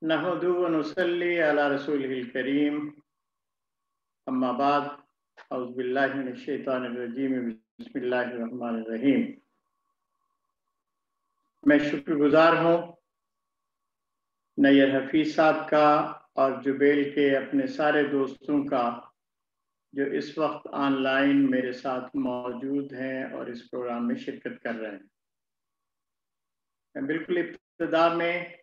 नहमदुहु व नुसल्ली अला रसूलिहिल करीम, अम्मा बाद, औज़ु बिल्लाहि मिनश शैतानिर रजीम, बिस्मिल्लाहिर रहमानिर रहीम। मैं शुक्रगुजार हूँ नैयर हफीज साहब का और जुबेल के अपने सारे दोस्तों का जो इस वक्त ऑनलाइन मेरे साथ मौजूद हैं और इस प्रोग्राम में शिरकत कर रहे हैं। मैं बिल्कुल इब्तिदा में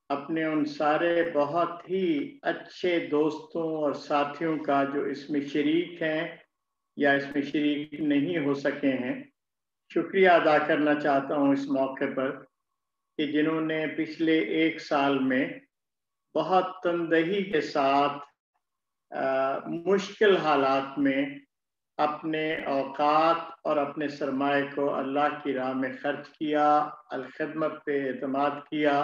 अपने उन सारे बहुत ही अच्छे दोस्तों और साथियों का जो इसमें शरीक हैं या इसमें शरीक नहीं हो सके हैं, शुक्रिया अदा करना चाहता हूँ इस मौके पर कि जिन्होंने पिछले 1 साल में बहुत तनदही के साथ मुश्किल हालात में अपने औकात और अपने सरमाए को अल्लाह की राह में खर्च किया, अल-खिदमत पे एतमाद किया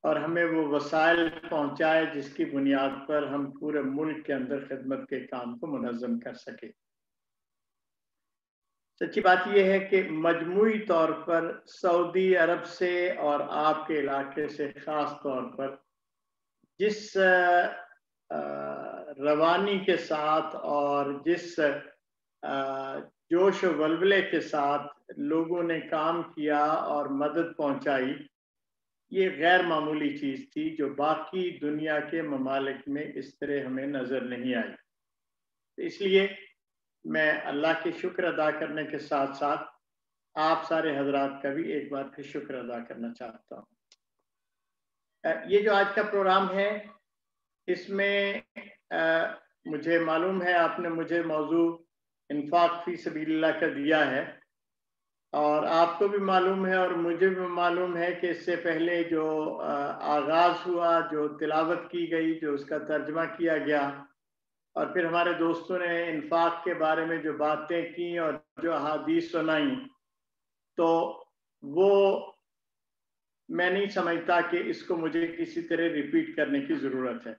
और हमें वो वसाइल पहुंचाए जिसकी बुनियाद पर हम पूरे मुल्क के अंदर खिदमत के काम को मुनज़्ज़म कर सके। सच्ची बात यह है कि मजमूई तौर पर सऊदी अरब से और आपके इलाके से ख़ास तौर पर जिस रवानी के साथ और जिस जोश व वल्वले के साथ लोगों ने काम किया और मदद पहुंचाई, ये गैर मामूली चीज़ थी जो बाकी दुनिया के ममालिक में इस तरह हमें नज़र नहीं आई। तो इसलिए मैं अल्लाह के शुक्र अदा करने के साथ साथ आप सारे हजरात का भी एक बार फिर शुक्र अदा करना चाहता हूँ। ये जो आज का प्रोग्राम है इसमें मुझे मालूम है आपने मुझे मौजू इन्फाक फी सबीलिल्लाह का दिया है और आपको भी मालूम है और मुझे भी मालूम है कि इससे पहले जो आगाज़ हुआ, जो तिलावत की गई, जो उसका तर्जमा किया गया और फिर हमारे दोस्तों ने इन्फाक के बारे में जो बातें की और जो अहादीस सुनाई, तो वो मैं नहीं समझता कि इसको मुझे किसी तरह रिपीट करने की ज़रूरत है।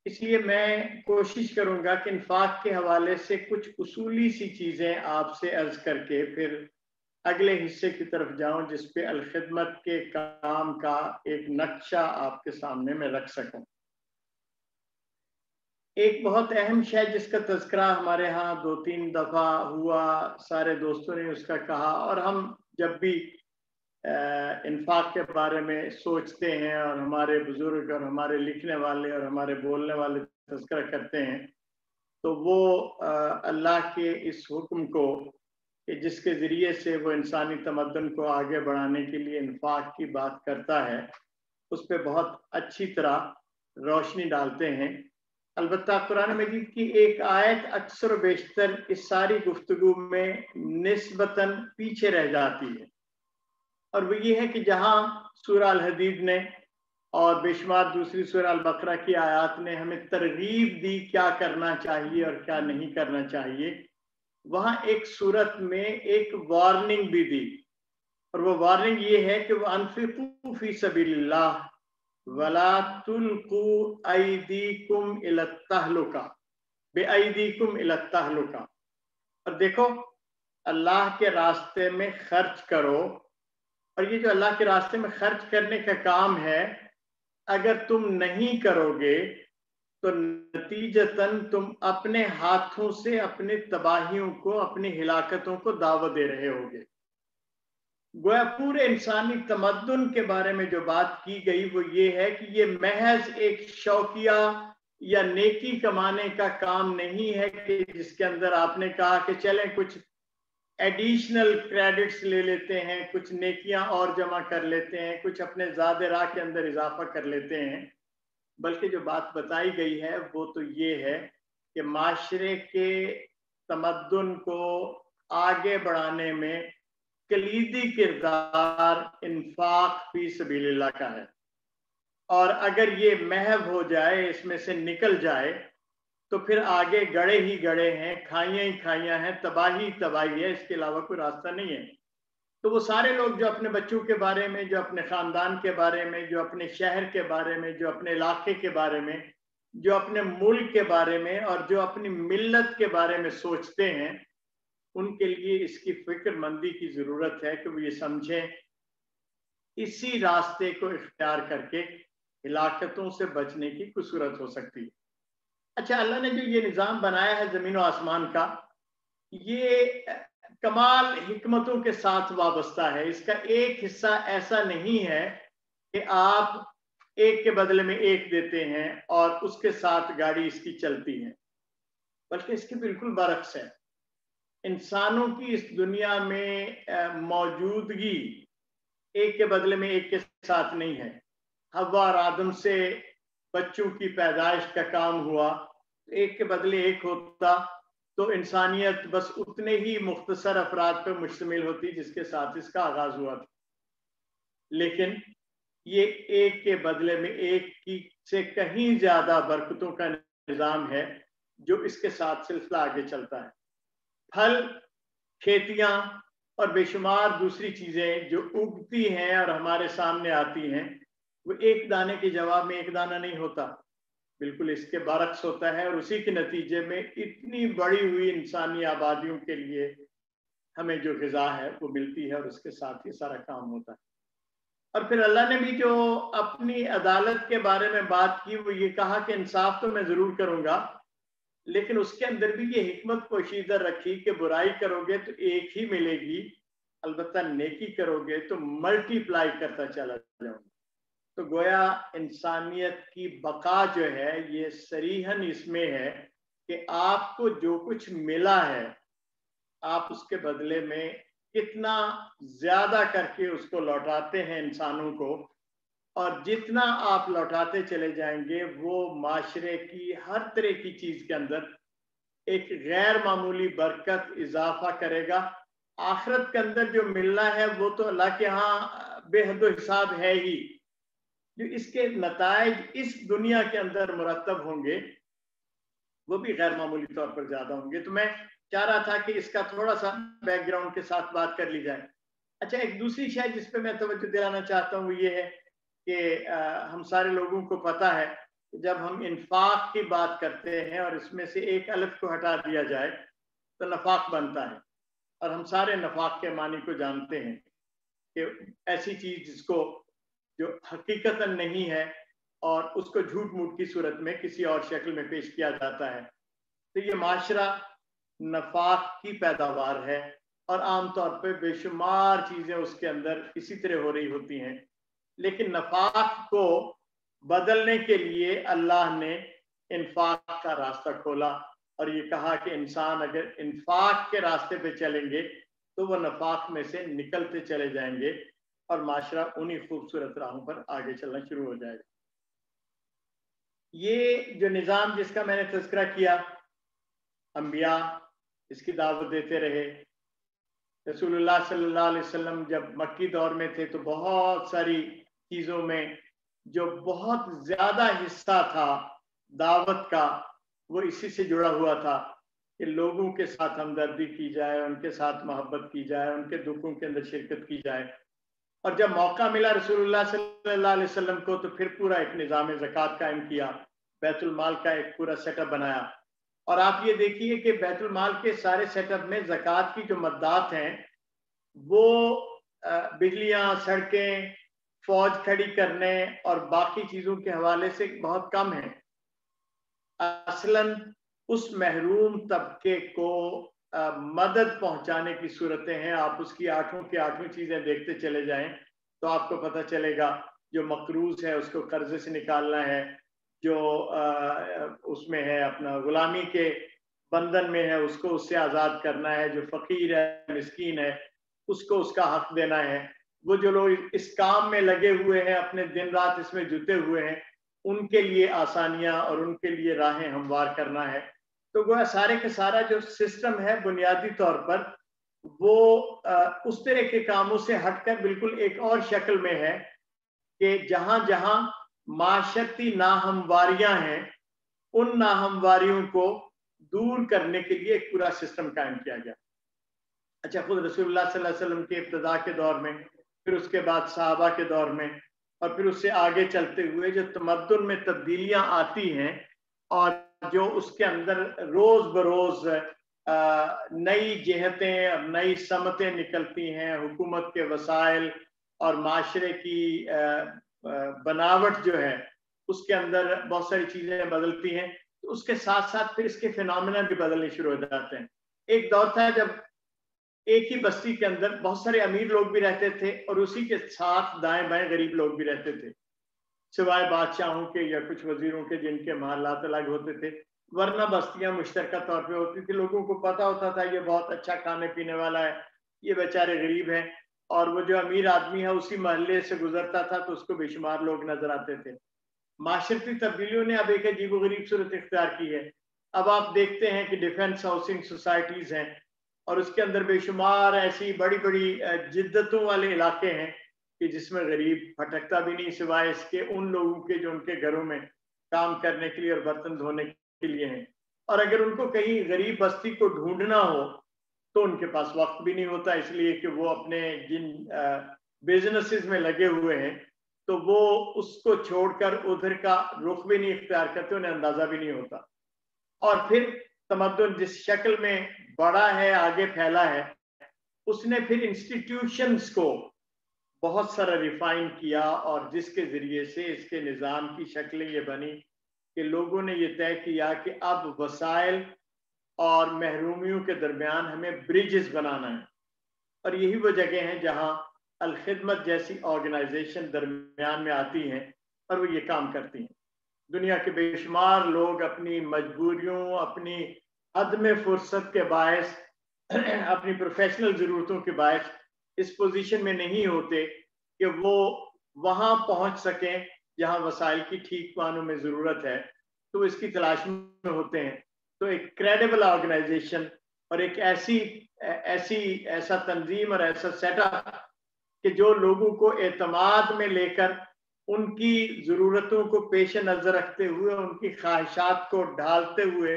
इसलिए मैं कोशिश करूँगा कि इन्फाक के हवाले से कुछ उसूली सी चीज़ें आपसे अर्ज़ करके फिर अगले हिस्से की तरफ जाऊं जिस पे अल-खिदमत के काम का एक नक्शा आपके सामने मैं रख सकूं। एक बहुत अहम शय जिसका तज़किरा हमारे यहाँ 2-3 दफ़ा हुआ, सारे दोस्तों ने उसका कहा और हम जब भी इन्फाक के बारे में सोचते हैं और हमारे बुजुर्ग और हमारे लिखने वाले और हमारे बोलने वाले तज़किरा करते हैं, तो वो अल्लाह के इस हुक्म को कि जिसके ज़रिए से वो इंसानी तमद्दुन को आगे बढ़ाने के लिए इन्फाक की बात करता है, उस पर बहुत अच्छी तरह रोशनी डालते हैं। अलबत्ता कुरान मजीद की एक आयत अक्सर बेशतर इस सारी गुफ्तगू में निस्बतन पीछे रह जाती है और वो ये है कि जहाँ सूरह अल हदीद ने और बेशुमार दूसरी सूरह अल बकरा की आयत ने हमें तरगीब दी क्या करना चाहिए और क्या नहीं करना चाहिए, वहाँ एक सूरत में एक वार्निंग भी दी और वो वार्निंग ये है कि वह अनफिकू फी सबीलिल्लाह वला तुल्कू ऐदीकुम इला तहलुका बेऐदीकुम इला तहलुका। और देखो, अल्लाह के रास्ते में खर्च करो और ये जो अल्लाह के रास्ते में खर्च करने का काम है, अगर तुम नहीं करोगे तो नतीजतन तुम अपने हाथों से अपने तबाहियों को, अपनी हिलाकतों को दावत दे रहे होगे। गोया पूरे इंसानी तमद्दुन के बारे में जो बात की गई वो ये है कि ये महज एक शौकिया या नेकी कमाने का काम नहीं है कि जिसके अंदर आपने कहा कि चलें कुछ एडिशनल क्रेडिट्स ले लेते हैं, कुछ नेकियां और जमा कर लेते हैं, कुछ अपने ज़ाद राह के अंदर इजाफा कर लेते हैं। बल्कि जो बात बताई गई है वो तो ये है कि माशरे के तमद्दुन को आगे बढ़ाने में कलीदी किरदार इन्फाक फी सबीलिल्लाह का है और अगर ये महव हो जाए, इसमें से निकल जाए, तो फिर आगे गड़े ही गड़े हैं, खाइयाँ ही खाइयाँ हैं, तबाही तबाही है, इसके अलावा कोई रास्ता नहीं है। तो वो सारे लोग जो अपने बच्चों के बारे में, जो अपने ख़ानदान के बारे में, जो अपने शहर के बारे में, जो अपने इलाके के बारे में, जो अपने मुल्क के बारे में और जो अपनी मिल्लत के बारे में सोचते हैं, उनके लिए इसकी फिक्रमंदी की ज़रूरत है कि वो ये समझें इसी रास्ते को इख्तियार करके हिलाकतों से बचने की कुछ सूरत हो सकती है। अच्छा, अल्लाह ने जो ये निज़ाम बनाया है ज़मीन और आसमान का, ये कमाल हिकमतों के साथ वाबस्ता है। इसका एक हिस्सा ऐसा नहीं है कि आप एक के बदले में एक देते हैं और उसके साथ गाड़ी इसकी चलती है, बल्कि इसके बिल्कुल बरक्स है। इंसानों की इस दुनिया में मौजूदगी एक के बदले में एक के साथ नहीं है। हव्वा और आदम से बच्चों की पैदाइश का काम हुआ, एक के बदले एक होता तो इंसानियत बस उतने ही मुख्तसर अफराद पर मुश्तमिल होती जिसके साथ इसका आगाज हुआ था। लेकिन ये एक के बदले में एक की से कहीं ज्यादा बरकतों का निज़ाम है जो इसके साथ सिलसिला आगे चलता है। फल, खेतियां और बेशुमार दूसरी चीजें जो उगती हैं और हमारे सामने आती हैं, वो एक दाने के जवाब में एक दाना नहीं होता, बिल्कुल इसके बरक्स होता है। और उसी के नतीजे में इतनी बड़ी हुई इंसानी आबादियों के लिए हमें जो ग़िज़ा है वो मिलती है और उसके साथ ही सारा काम होता है। और फिर अल्लाह ने भी जो अपनी अदालत के बारे में बात की, वो ये कहा कि इंसाफ तो मैं जरूर करूंगा, लेकिन उसके अंदर भी ये हिकमत पोशीदा रखी कि बुराई करोगे तो एक ही मिलेगी, अलबत्ता नेकी करोगे तो मल्टीप्लाई करता चला जाऊंगा। तो गोया इंसानियत की बका जो है ये सरीहन इसमें है कि आपको जो कुछ मिला है आप उसके बदले में कितना ज्यादा करके उसको लौटाते हैं इंसानों को, और जितना आप लौटाते चले जाएंगे वो माशरे की हर तरह की चीज के अंदर एक गैर मामूली बरकत इजाफा करेगा। आखिरत के अंदर जो मिलना है वो तो अल्लाह के यहाँ बेहद हिसाब है ही, जो इसके नताइज इस दुनिया के अंदर मुरतब होंगे वो भी गैर मामूली तौर पर ज्यादा होंगे। तो मैं चाह रहा था कि इसका थोड़ा सा बैकग्राउंड के साथ बात कर ली जाए। अच्छा, एक दूसरी शय जिस पे मैं तवज्जो दिलाना चाहता हूँ वो ये है कि हम सारे लोगों को पता है कि जब हम इन्फाक की बात करते हैं और इसमें से एक अलिफ को हटा दिया जाए तो नफाक बनता है। और हम सारे नफाक के मानी को जानते हैं कि ऐसी चीज जिसको जो हकीकतन नहीं है और उसको झूठ मूठ की सूरत में किसी और शक्ल में पेश किया जाता है। तो ये माशरा नफाक की पैदावार है और आमतौर पर बेशुमार चीजें उसके अंदर इसी तरह हो रही होती हैं। लेकिन नफाक को बदलने के लिए अल्लाह ने इन्फाक का रास्ता खोला और ये कहा कि इंसान अगर इन्फाक के रास्ते पे चलेंगे तो वो नफाक में से निकलते चले जाएंगे और माशरा उन्हीं खूबसूरत राहों पर आगे चलना शुरू हो जाएगा। ये जो निज़ाम जिसका मैंने तज़किरा किया, अंबिया इसकी दावत देते रहे। रसूलुल्लाह सल्लल्लाहु अलैहि वसल्लम जब मक्की दौर में थे तो बहुत सारी चीज़ों में जो बहुत ज़्यादा हिस्सा था दावत का वो इसी से जुड़ा हुआ था कि लोगों के साथ हमदर्दी की जाए, उनके साथ मोहब्बत की जाए, उनके दुखों के अंदर शिरकत की जाए। और जब मौका मिला रसूलुल्लाह सल्लल्लाहु अलैहि वसल्लम को तो फिर पूरा एक निज़ाम ज़कात कायम किया, बैतुल माल का एक पूरा सेटअप बनाया। और आप ये देखिए कि बैतुल माल के सारे सेटअप में ज़कात की जो मद्दात हैं वो बिजलियां, सड़कें, फौज खड़ी करने और बाकी चीज़ों के हवाले से बहुत कम है। असलन उस महरूम तबके को मदद पहुंचाने की सूरतें हैं। आप उसकी आठों की आठों चीजें देखते चले जाएं तो आपको पता चलेगा। जो मकरूज है उसको कर्जे से निकालना है, जो उसमें है अपना गुलामी के बंधन में है उसको उससे आज़ाद करना है, जो फकीर है, मिस्कीन है, उसको उसका हक देना है। वो जो लोग इस काम में लगे हुए हैं, अपने दिन रात इसमें जुटे हुए हैं, उनके लिए आसानियां और उनके लिए राहें हमवार करना है। तो गोया सारे के सारा जो सिस्टम है बुनियादी तौर पर वो उस तरह के कामों से हटकर बिल्कुल एक और शक्ल में है कि जहां जहां माशरती नाहमवारियां हैं उन नाहमवारियों को दूर करने के लिए एक पूरा सिस्टम कायम किया गया। अच्छा, खुद रसूलुल्लाह सल्लल्लाहु अलैहि वसल्लम के इब्तिदा के दौर में, फिर उसके बाद सहाबा के दौर में और फिर उससे आगे चलते हुए जो तमद्दुन में तब्दीलियां आती हैं और जो उसके अंदर रोज बरोज नई जहतें और नई समतें निकलती हैं, हुकूमत के वसाइल और माशरे की बनावट जो है اس کے اندر بہت ساری چیزیں بدلتی ہیں، تو اس کے ساتھ ساتھ پھر اس کے فینومینا بھی بدلنے شروع ہو جاتے ہیں. ایک دور تھا جب ایک ہی بستی کے اندر بہت سارے امیر لوگ بھی رہتے تھے اور اسی کے ساتھ دائیں بائیں غریب لوگ بھی رہتے تھے، سوائے بادشاہوں کے یا کچھ وزیروں کے جن کے محلات الگ ہوتے تھے، ورنہ بستیاں مشترکہ طور پہ ہوتی تھی. لوگوں کو پتا ہوتا تھا یہ بہت اچھا کھانے پینے والا ہے، یہ بیچارے غریب ہیں، اور وہ جو امیر آدمی ہے اسی محلے سے گزرتا تھا تو اس کو بے شمار لوگ نظر آتے تھے. معاشرتی تبدیلیوں نے اب ایک عجیب و غریب صورت اختیار کی ہے. اب آپ دیکھتے ہیں کہ ڈیفنس ہاؤسنگ سوسائٹیز ہیں اور اس کے اندر بے شمار ایسی بڑی بڑی جدتوں والے علاقے ہیں کہ جس میں غریب پھٹکتا بھی نہیں، سوائے اس کے ان لوگوں کے جو ان کے گھروں میں کام کرنے کے لیے اور برتن دھونے کے لیے ہیں. اور اگر ان کو کہیں غریب بستی کو ڈھونڈنا ہو تو ان کے پاس وقت بھی نہیں ہوتا، اس لیے کہ وہ اپنے جن بزنسز میں لگے ہوئے ہیں تو وہ اس کو چھوڑ کر ادھر کا رخ بھی نہیں اختیار کرتے، انہیں اندازہ بھی نہیں ہوتا. اور پھر تمدن جس شکل میں بڑا ہے، آگے پھیلا ہے، اس نے پھر انسٹیٹیوشنز کو بہت سارا ریفائن کیا، اور جس کے ذریعے سے اس کے نظام کی شکلیں یہ بنی کہ لوگوں نے یہ طے کیا کہ اب وسائل اور محرومیوں کے درمیان ہمیں بریجز بنانا ہے. اور یہی وہ جگہ ہیں جہاں الخدمت جیسی آرگنائزیشن درمیان میں آتی ہیں اور وہ یہ کام کرتی ہیں. دنیا کے بے شمار لوگ اپنی مجبوریوں، اپنی عدم فرصت کے باعث، اپنی پروفیشنل ضرورتوں کے باعث اس پوزیشن میں نہیں ہوتے کہ وہ وہاں پہنچ سکیں جہاں وسائل کی ٹھیک معنوں میں ضرورت ہے، تو اس کی تلاش میں ہوتے ہیں. تو ایک کریڈیبل آرگنائزیشن اور ایک ایسا تنظیم اور ایسا سیٹ اپ کہ جو لوگوں کو اعتماد میں لے کر ان کی ضرورتوں کو پیش نظر رکھتے ہوئے، ان کی خواہشات کو ڈھالتے ہوئے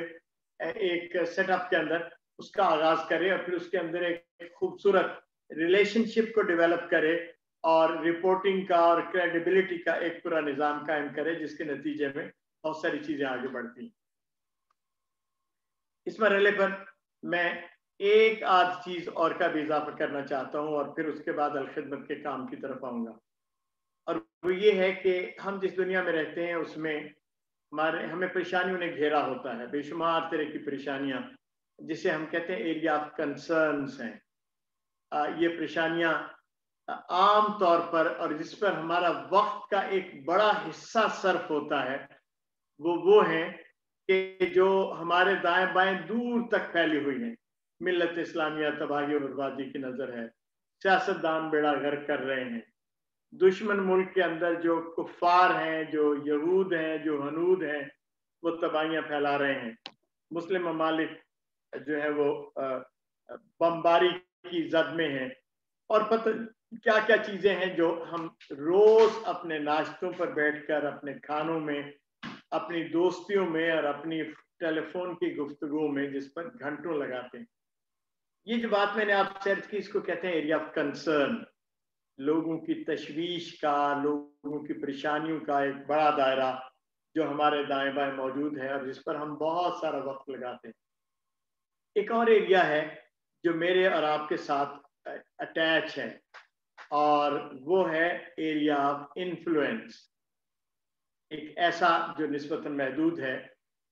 ایک سیٹ اپ کے اندر اس کا آغاز کرے، اور پھر اس کے اندر ایک خوبصورت ریلیشن شپ کو ڈیولپ کرے اور رپورٹنگ کا اور کریڈیبلٹی کا ایک پورا نظام قائم کرے، جس کے نتیجے میں بہت ساری چیزیں آگے بڑھتی ہیں. اس مرحلے پر میں ایک آدھ چیز اور کا بھی اضافہ کرنا چاہتا ہوں اور پھر اس کے بعد الخدمت کے کام کی طرف آؤں گا. اور وہ یہ ہے کہ ہم جس دنیا میں رہتے ہیں اس میں ہمیں پریشانیوں نے گھیرا ہوتا ہے، بے شمار طرح کی پریشانیاں جسے ہم کہتے ہیں ایریا آف کنسرنز ہیں. یہ پریشانیاں عام طور پر اور جس پر ہمارا وقت کا ایک بڑا حصہ صرف ہوتا ہے وہ ہیں کہ جو ہمارے دائیں بائیں دور تک پھیلی ہوئی ہیں. ملت اسلامیہ تباہی اور بربادی کی نظر ہے، سیاستدان بیڑا غرق کر رہے ہیں، دشمن ملک کے اندر جو کفار ہیں، جو یہود ہیں، جو ہنود ہیں، وہ تباہیاں پھیلا رہے ہیں، مسلم ممالک جو ہے وہ بمباری کی زد میں ہیں، اور پتہ کیا کیا چیزیں ہیں جو ہم روز اپنے ناشتوں پر بیٹھ کر، اپنے کھانوں میں، اپنی دوستیوں میں اور اپنی ٹیلی فون کی گفتگو میں جس پر گھنٹوں لگاتے ہیں. یہ جو بات میں نے آپ سے عرض کی اس کو کہتے ہیں ایریا آف کنسرن. لوگوں کی تشویش کا، لوگوں کی پریشانیوں کا ایک بڑا دائرہ جو ہمارے دائیں بائیں موجود ہے اور جس پر ہم بہت سارا وقت لگاتے ہیں. ایک اور ایریا ہے جو میرے اور آپ کے ساتھ اٹیچ ہے اور وہ ہے ایریا آف انفلوئنس. ایک ایسا جو نسبتاً محدود ہے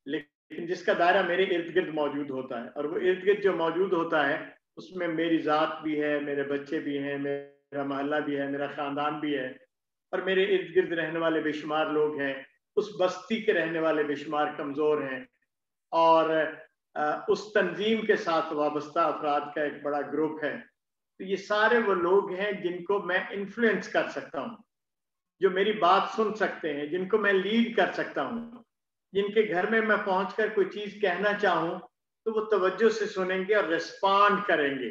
لیکن جس کا دائرہ میرے ارد گرد موجود ہوتا ہے، اور وہ ارد گرد جو موجود ہوتا ہے اس میں میری ذات بھی ہے، میرے بچے بھی ہیں، میرا محلہ بھی ہے، میرا خاندان بھی ہے، اور میرے ارد گرد رہنے والے بے شمار لوگ ہیں. اس بستی کے رہنے والے بے شمار کمزور ہیں، اور اس تنظیم کے ساتھ وابستہ افراد کا ایک بڑا گروپ ہے. تو یہ سارے وہ لوگ ہیں جن کو میں انفلوئنس کر سکتا ہوں، جو میری بات سن سکتے ہیں، جن کو میں لیڈ کر سکتا ہوں، جن کے گھر میں میں پہنچ کر کوئی چیز کہنا چاہوں تو وہ توجہ سے سنیں گے اور ریسپانڈ کریں گے.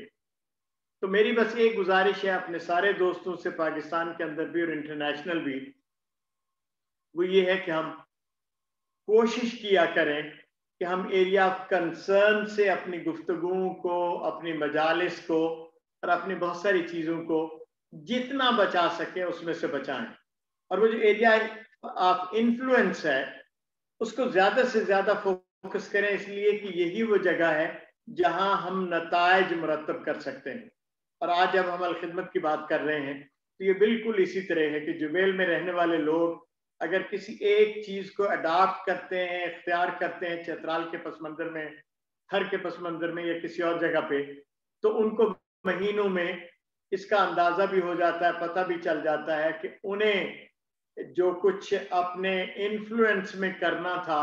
تو میری بس ایک گزارش ہے اپنے سارے دوستوں سے، پاکستان کے اندر بھی اور انٹرنیشنل بھی، وہ یہ ہے کہ ہم کوشش کیا کریں کہ ہم ایریا آف کنسرن سے اپنی گفتگوؤں کو، اپنی مجالس کو اور اپنی بہت ساری چیزوں کو جتنا بچا سکیں اس میں سے بچائیں. اور وہ جو ایریا آف انفلوئنس ہے اس کو زیادہ سے زیادہ فوکس کریں، اس لیے کہ یہی وہ جگہ ہے جہاں ہم نتائج مرتب کر سکتے ہیں. اور آج جب ہم الخدمت کی بات کر رہے ہیں تو یہ بالکل اسی طرح ہے کہ جبیل میں رہنے والے لوگ اگر کسی ایک چیز کو اڈاپٹ کرتے ہیں، اختیار کرتے ہیں چترال کے پس منظر میں، تھر کے پس منظر میں یا کسی اور جگہ پہ، تو ان کو مہینوں میں اس کا اندازہ بھی ہو جاتا ہے، پتہ بھی چل جاتا ہے کہ انہیں جو کچھ اپنے انفلوئنس میں کرنا تھا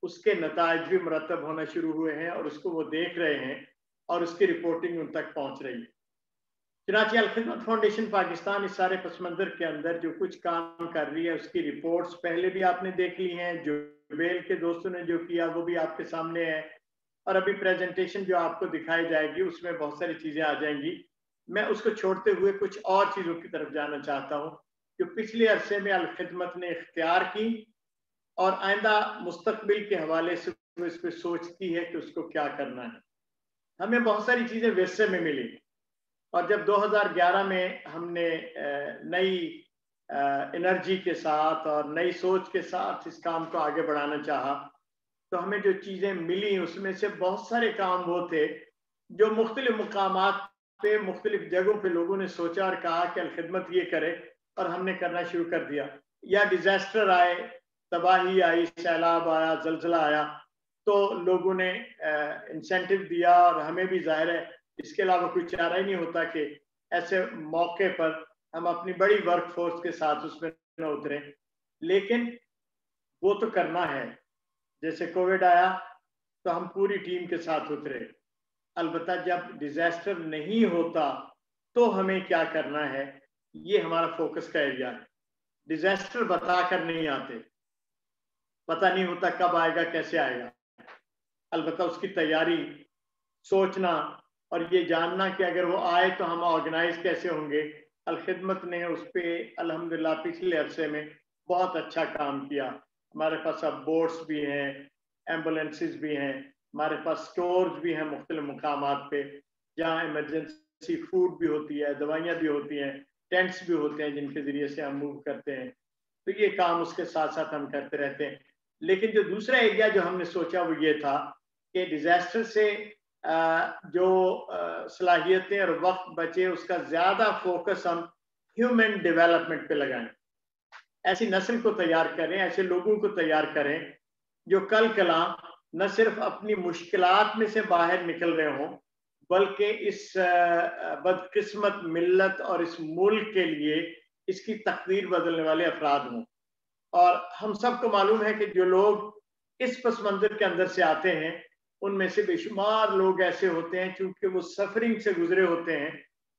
اس کے نتائج بھی مرتب ہونا شروع ہوئے ہیں، اور اس کو وہ دیکھ رہے ہیں اور اس کی رپورٹنگ ان تک پہنچ رہی ہے۔ چنانچہ الخدمت فاؤنڈیشن پاکستان اس سارے پس منظر کے اندر جو کچھ کام کر رہی ہے اس کی رپورٹس پہلے بھی آپ نے دیکھ لی ہیں، جو ویل کے دوستوں نے جو کیا وہ بھی آپ کے سامنے ہے، اور ابھی پریزنٹیشن جو آپ کو دکھائی جائے گی اس میں بہت ساری چیزیں آ جائیں گی۔ میں اس کو چھوڑتے ہوئے کچھ اور چیزوں کی طرف جانا چاہتا ہوں جو پچھلے عرصے میں الخدمت نے اختیار کی اور آئندہ مستقبل کے حوالے سے اس پہ سوچتی ہے کہ اس کو کیا کرنا ہے۔ ہمیں بہت ساری چیزیں ورثے میں ملی، اور جب 2011 میں ہم نے نئی انرجی کے ساتھ اور نئی سوچ کے ساتھ اس کام کو آگے بڑھانا چاہا تو ہمیں جو چیزیں ملی اس میں سے بہت سارے کام وہ تھے جو مختلف مقامات پہ مختلف جگہوں پہ لوگوں نے سوچا اور کہا کہ الخدمت یہ کرے، اور ہم نے کرنا شروع کر دیا۔ یا ڈیزاسٹر آئے، تباہی آئی، سیلاب آیا، زلزلہ آیا، تو لوگوں نے انسینٹیو دیا، اور ہمیں بھی ظاہر ہے اس کے علاوہ کوئی چارہ ہی نہیں ہوتا کہ ایسے موقع پر ہم اپنی بڑی ورک فورس کے ساتھ اس میں نہ اتریں، لیکن وہ تو کرنا ہے۔ جیسے کووڈ آیا تو ہم پوری ٹیم کے ساتھ اترے، البتہ جب ڈیزاسٹر نہیں ہوتا تو ہمیں کیا کرنا ہے، یہ ہمارا فوکس کا ایریا ہے۔ ڈیزاسٹر بتا کر نہیں آتے، پتہ نہیں ہوتا کب آئے گا، کیسے آئے گا، البتہ اس کی تیاری، سوچنا اور یہ جاننا کہ اگر وہ آئے تو ہم آرگنائز کیسے ہوں گے۔ الخدمت نے اس پہ الحمدللہ پچھلے عرصے میں بہت اچھا کام کیا۔ ہمارے پاس اب بوٹس بھی ہیں، ایمبولینسز بھی ہیں، ہمارے پاس سٹورز بھی ہیں مختلف مقامات پہ جہاں ایمرجنسی فوڈ بھی ہوتی ہے، دوائیاں بھی ہوتی ہیں، ٹینٹس بھی ہوتے ہیں جن کے ذریعے سے ہم موو کرتے ہیں۔ تو یہ کام اس کے ساتھ ساتھ ہم کرتے رہتے ہیں۔ لیکن جو دوسرا ایریا جو ہم نے سوچا وہ یہ تھا کہ ڈیزاسٹر سے جو صلاحیتیں اور وقت بچے اس کا زیادہ فوکس ہم ہیومن ڈیولپمنٹ پہ لگائیں، ایسی نسل کو تیار کریں، ایسے لوگوں کو تیار کریں جو کل کلاں نہ صرف اپنی مشکلات میں سے باہر نکل رہے ہوں بلکہ اس بدقسمت ملت اور اس ملک کے لیے اس کی تقدیر بدلنے والے افراد ہوں۔ اور ہم سب کو معلوم ہے کہ جو لوگ اس پس منظر کے اندر سے آتے ہیں ان میں سے بے شمار لوگ ایسے ہوتے ہیں چونکہ وہ سفرنگ سے گزرے ہوتے ہیں،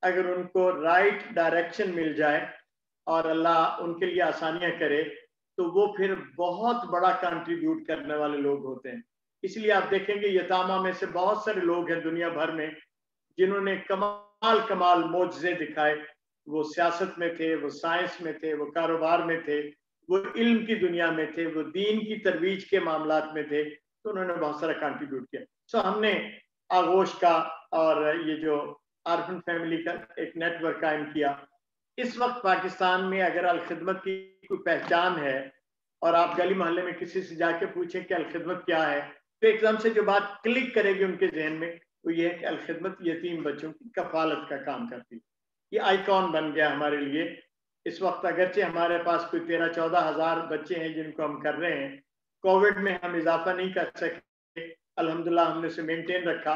اگر ان کو رائٹ ڈائریکشن مل جائے اور اللہ ان کے لیے آسانیاں کرے تو وہ پھر بہت بڑا کنٹریبیوٹ کرنے والے لوگ ہوتے ہیں۔ اس لیے آپ دیکھیں گے یتامہ میں سے بہت سارے لوگ ہیں دنیا بھر میں جنہوں نے کمال معجزے دکھائے، وہ سیاست میں تھے، وہ سائنس میں تھے، وہ کاروبار میں تھے، وہ علم کی دنیا میں تھے، وہ دین کی ترویج کے معاملات میں تھے، تو انہوں نے بہت سارا کنٹریبیوٹ کیا۔ سو ہم نے آغوش کا اور یہ جو آرفن فیملی کا ایک نیٹ ورک قائم کیا۔ اس وقت پاکستان میں اگر الخدمت کی کوئی پہچان ہے اور آپ گلی محلے میں کسی سے جا کے پوچھیں کہ الخدمت کیا ہے تو ایک دم سے جو بات کلک کرے گی ان کے ذہن میں وہ یہ ہے کہ الخدمت یتیم بچوں کی کفالت کا کام کرتی۔ یہ آئیکن بن گیا ہمارے لیے۔ اس وقت اگرچہ ہمارے پاس کوئی 13-14 ہزار بچے ہیں جن کو ہم کر رہے ہیں، کووڈ میں ہم اضافہ نہیں کر سکے، الحمدللہ ہم نے اسے مینٹین رکھا،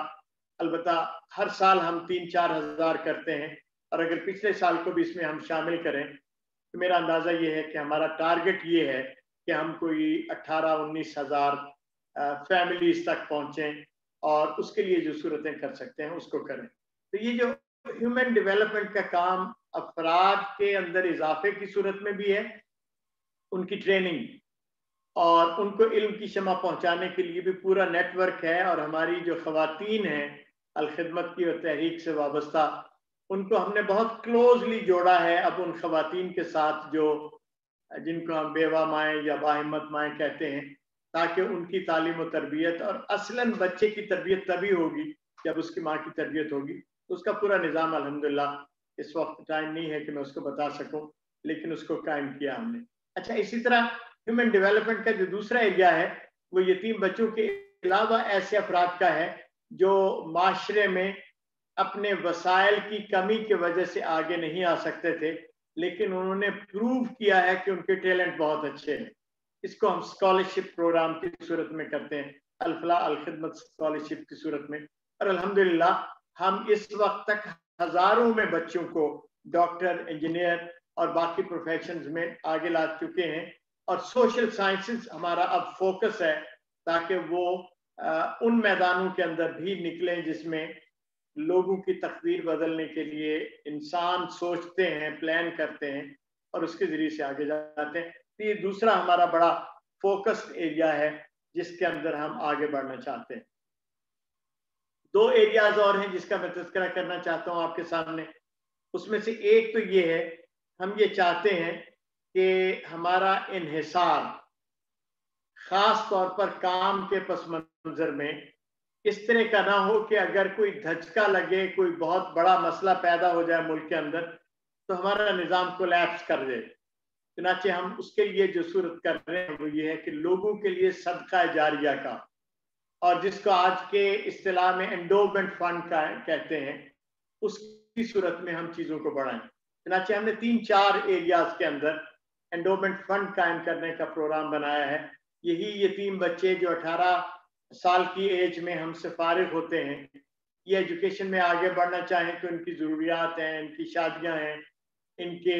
البتہ ہر سال ہم 3-4 ہزار کرتے ہیں، اور اگر پچھلے سال کو بھی اس میں ہم شامل کریں تو میرا اندازہ یہ ہے کہ ہمارا ٹارگٹ یہ ہے کہ ہم کوئی 18-19 ہزار فیملیز تک پہنچیں اور اس کے لیے جو صورتیں کر سکتے ہیں اس کو کریں۔ تو یہ جو ہیومن ڈیولپمنٹ کا کام افراد کے اندر اضافے کی صورت میں بھی ہے، ان کی ٹریننگ اور ان کو علم کی شمع پہنچانے کے لیے بھی پورا نیٹ ورک ہے، اور ہماری جو خواتین ہیں الخدمت کی اور تحریک سے وابستہ ان کو ہم نے بہت کلوزلی جوڑا ہے اب ان خواتین کے ساتھ جو جن کو ہم بیوہ مائیں یا باہمت مائیں کہتے ہیں، تاکہ ان کی تعلیم و تربیت، اور اصلاً بچے کی تربیت تبھی ہوگی جب اس کی ماں کی تربیت ہوگی، اس کا پورا نظام الحمدللہ اس وقت ٹائم نہیں ہے کہ میں اس کو بتا سکوں لیکن اس کو قائم کیا ہم نے۔ اچھا، اسی طرح ہیومن ڈیولپمنٹ کا جو دوسرا ایریا ہے وہ یتیم بچوں کے علاوہ ایسے افراد کا ہے جو معاشرے میں اپنے وسائل کی کمی کی وجہ سے آگے نہیں آ سکتے تھے، लेकिन उन्होंने प्रूव किया है कि उनके टैलेंट बहुत अच्छे हैं। इसको हम स्कॉलरशिप प्रोग्राम की सूरत में करते हैं, अल-फलाह अल-खिदमत स्कॉलरशिप की सूरत में। और अल्हम्दुलिल्लाह हम इस वक्त तक हजारों में बच्चों को डॉक्टर, इंजीनियर और बाकी प्रोफेशंस में आगे ला चुके हैं। और सोशल साइंसेस हमारा अब फोकस है ताकि वो उन मैदानों के अंदर भी निकलें जिसमें लोगों की तकदीर बदलने के लिए इंसान सोचते हैं, प्लान करते हैं और उसके जरिए से आगे जाते हैं। तो ये दूसरा हमारा बड़ा फोकस्ड एरिया है जिसके अंदर हम आगे बढ़ना चाहते हैं। 2 एरियाज और हैं जिसका मैं तज़किरा करना चाहता हूं आपके सामने। उसमें से एक तो ये है, हम ये चाहते हैं कि हमारा इन्हिसार खास तौर पर काम के पस मंजर में इस तरह का ना हो कि अगर कोई धचका लगे, कोई बहुत बड़ा मसला पैदा हो जाए मुल्क के अंदर, तो हमारा निज़ाम कोलैप्स कर दे। चुनाचे हम उसके लिए जो सूरत कर रहे हैं वो ये है कि लोगों के लिए सदका जारिया का, और जिसको आज के इस्तिलाह में एंडोमेंट फंड का कहते हैं, उसकी सूरत में हम चीज़ों को बढ़ाएं। चुनाचे हमने 3-4 एरियाज के अंदर एंडोमेंट फंड कायम करने का प्रोग्राम बनाया है। यही यतीम बच्चे जो 18 साल की एज में हमसे फारिग होते हैं, ये एजुकेशन में आगे बढ़ना चाहें तो इनकी ज़रूरियात हैं, इनकी शादियां हैं, इनके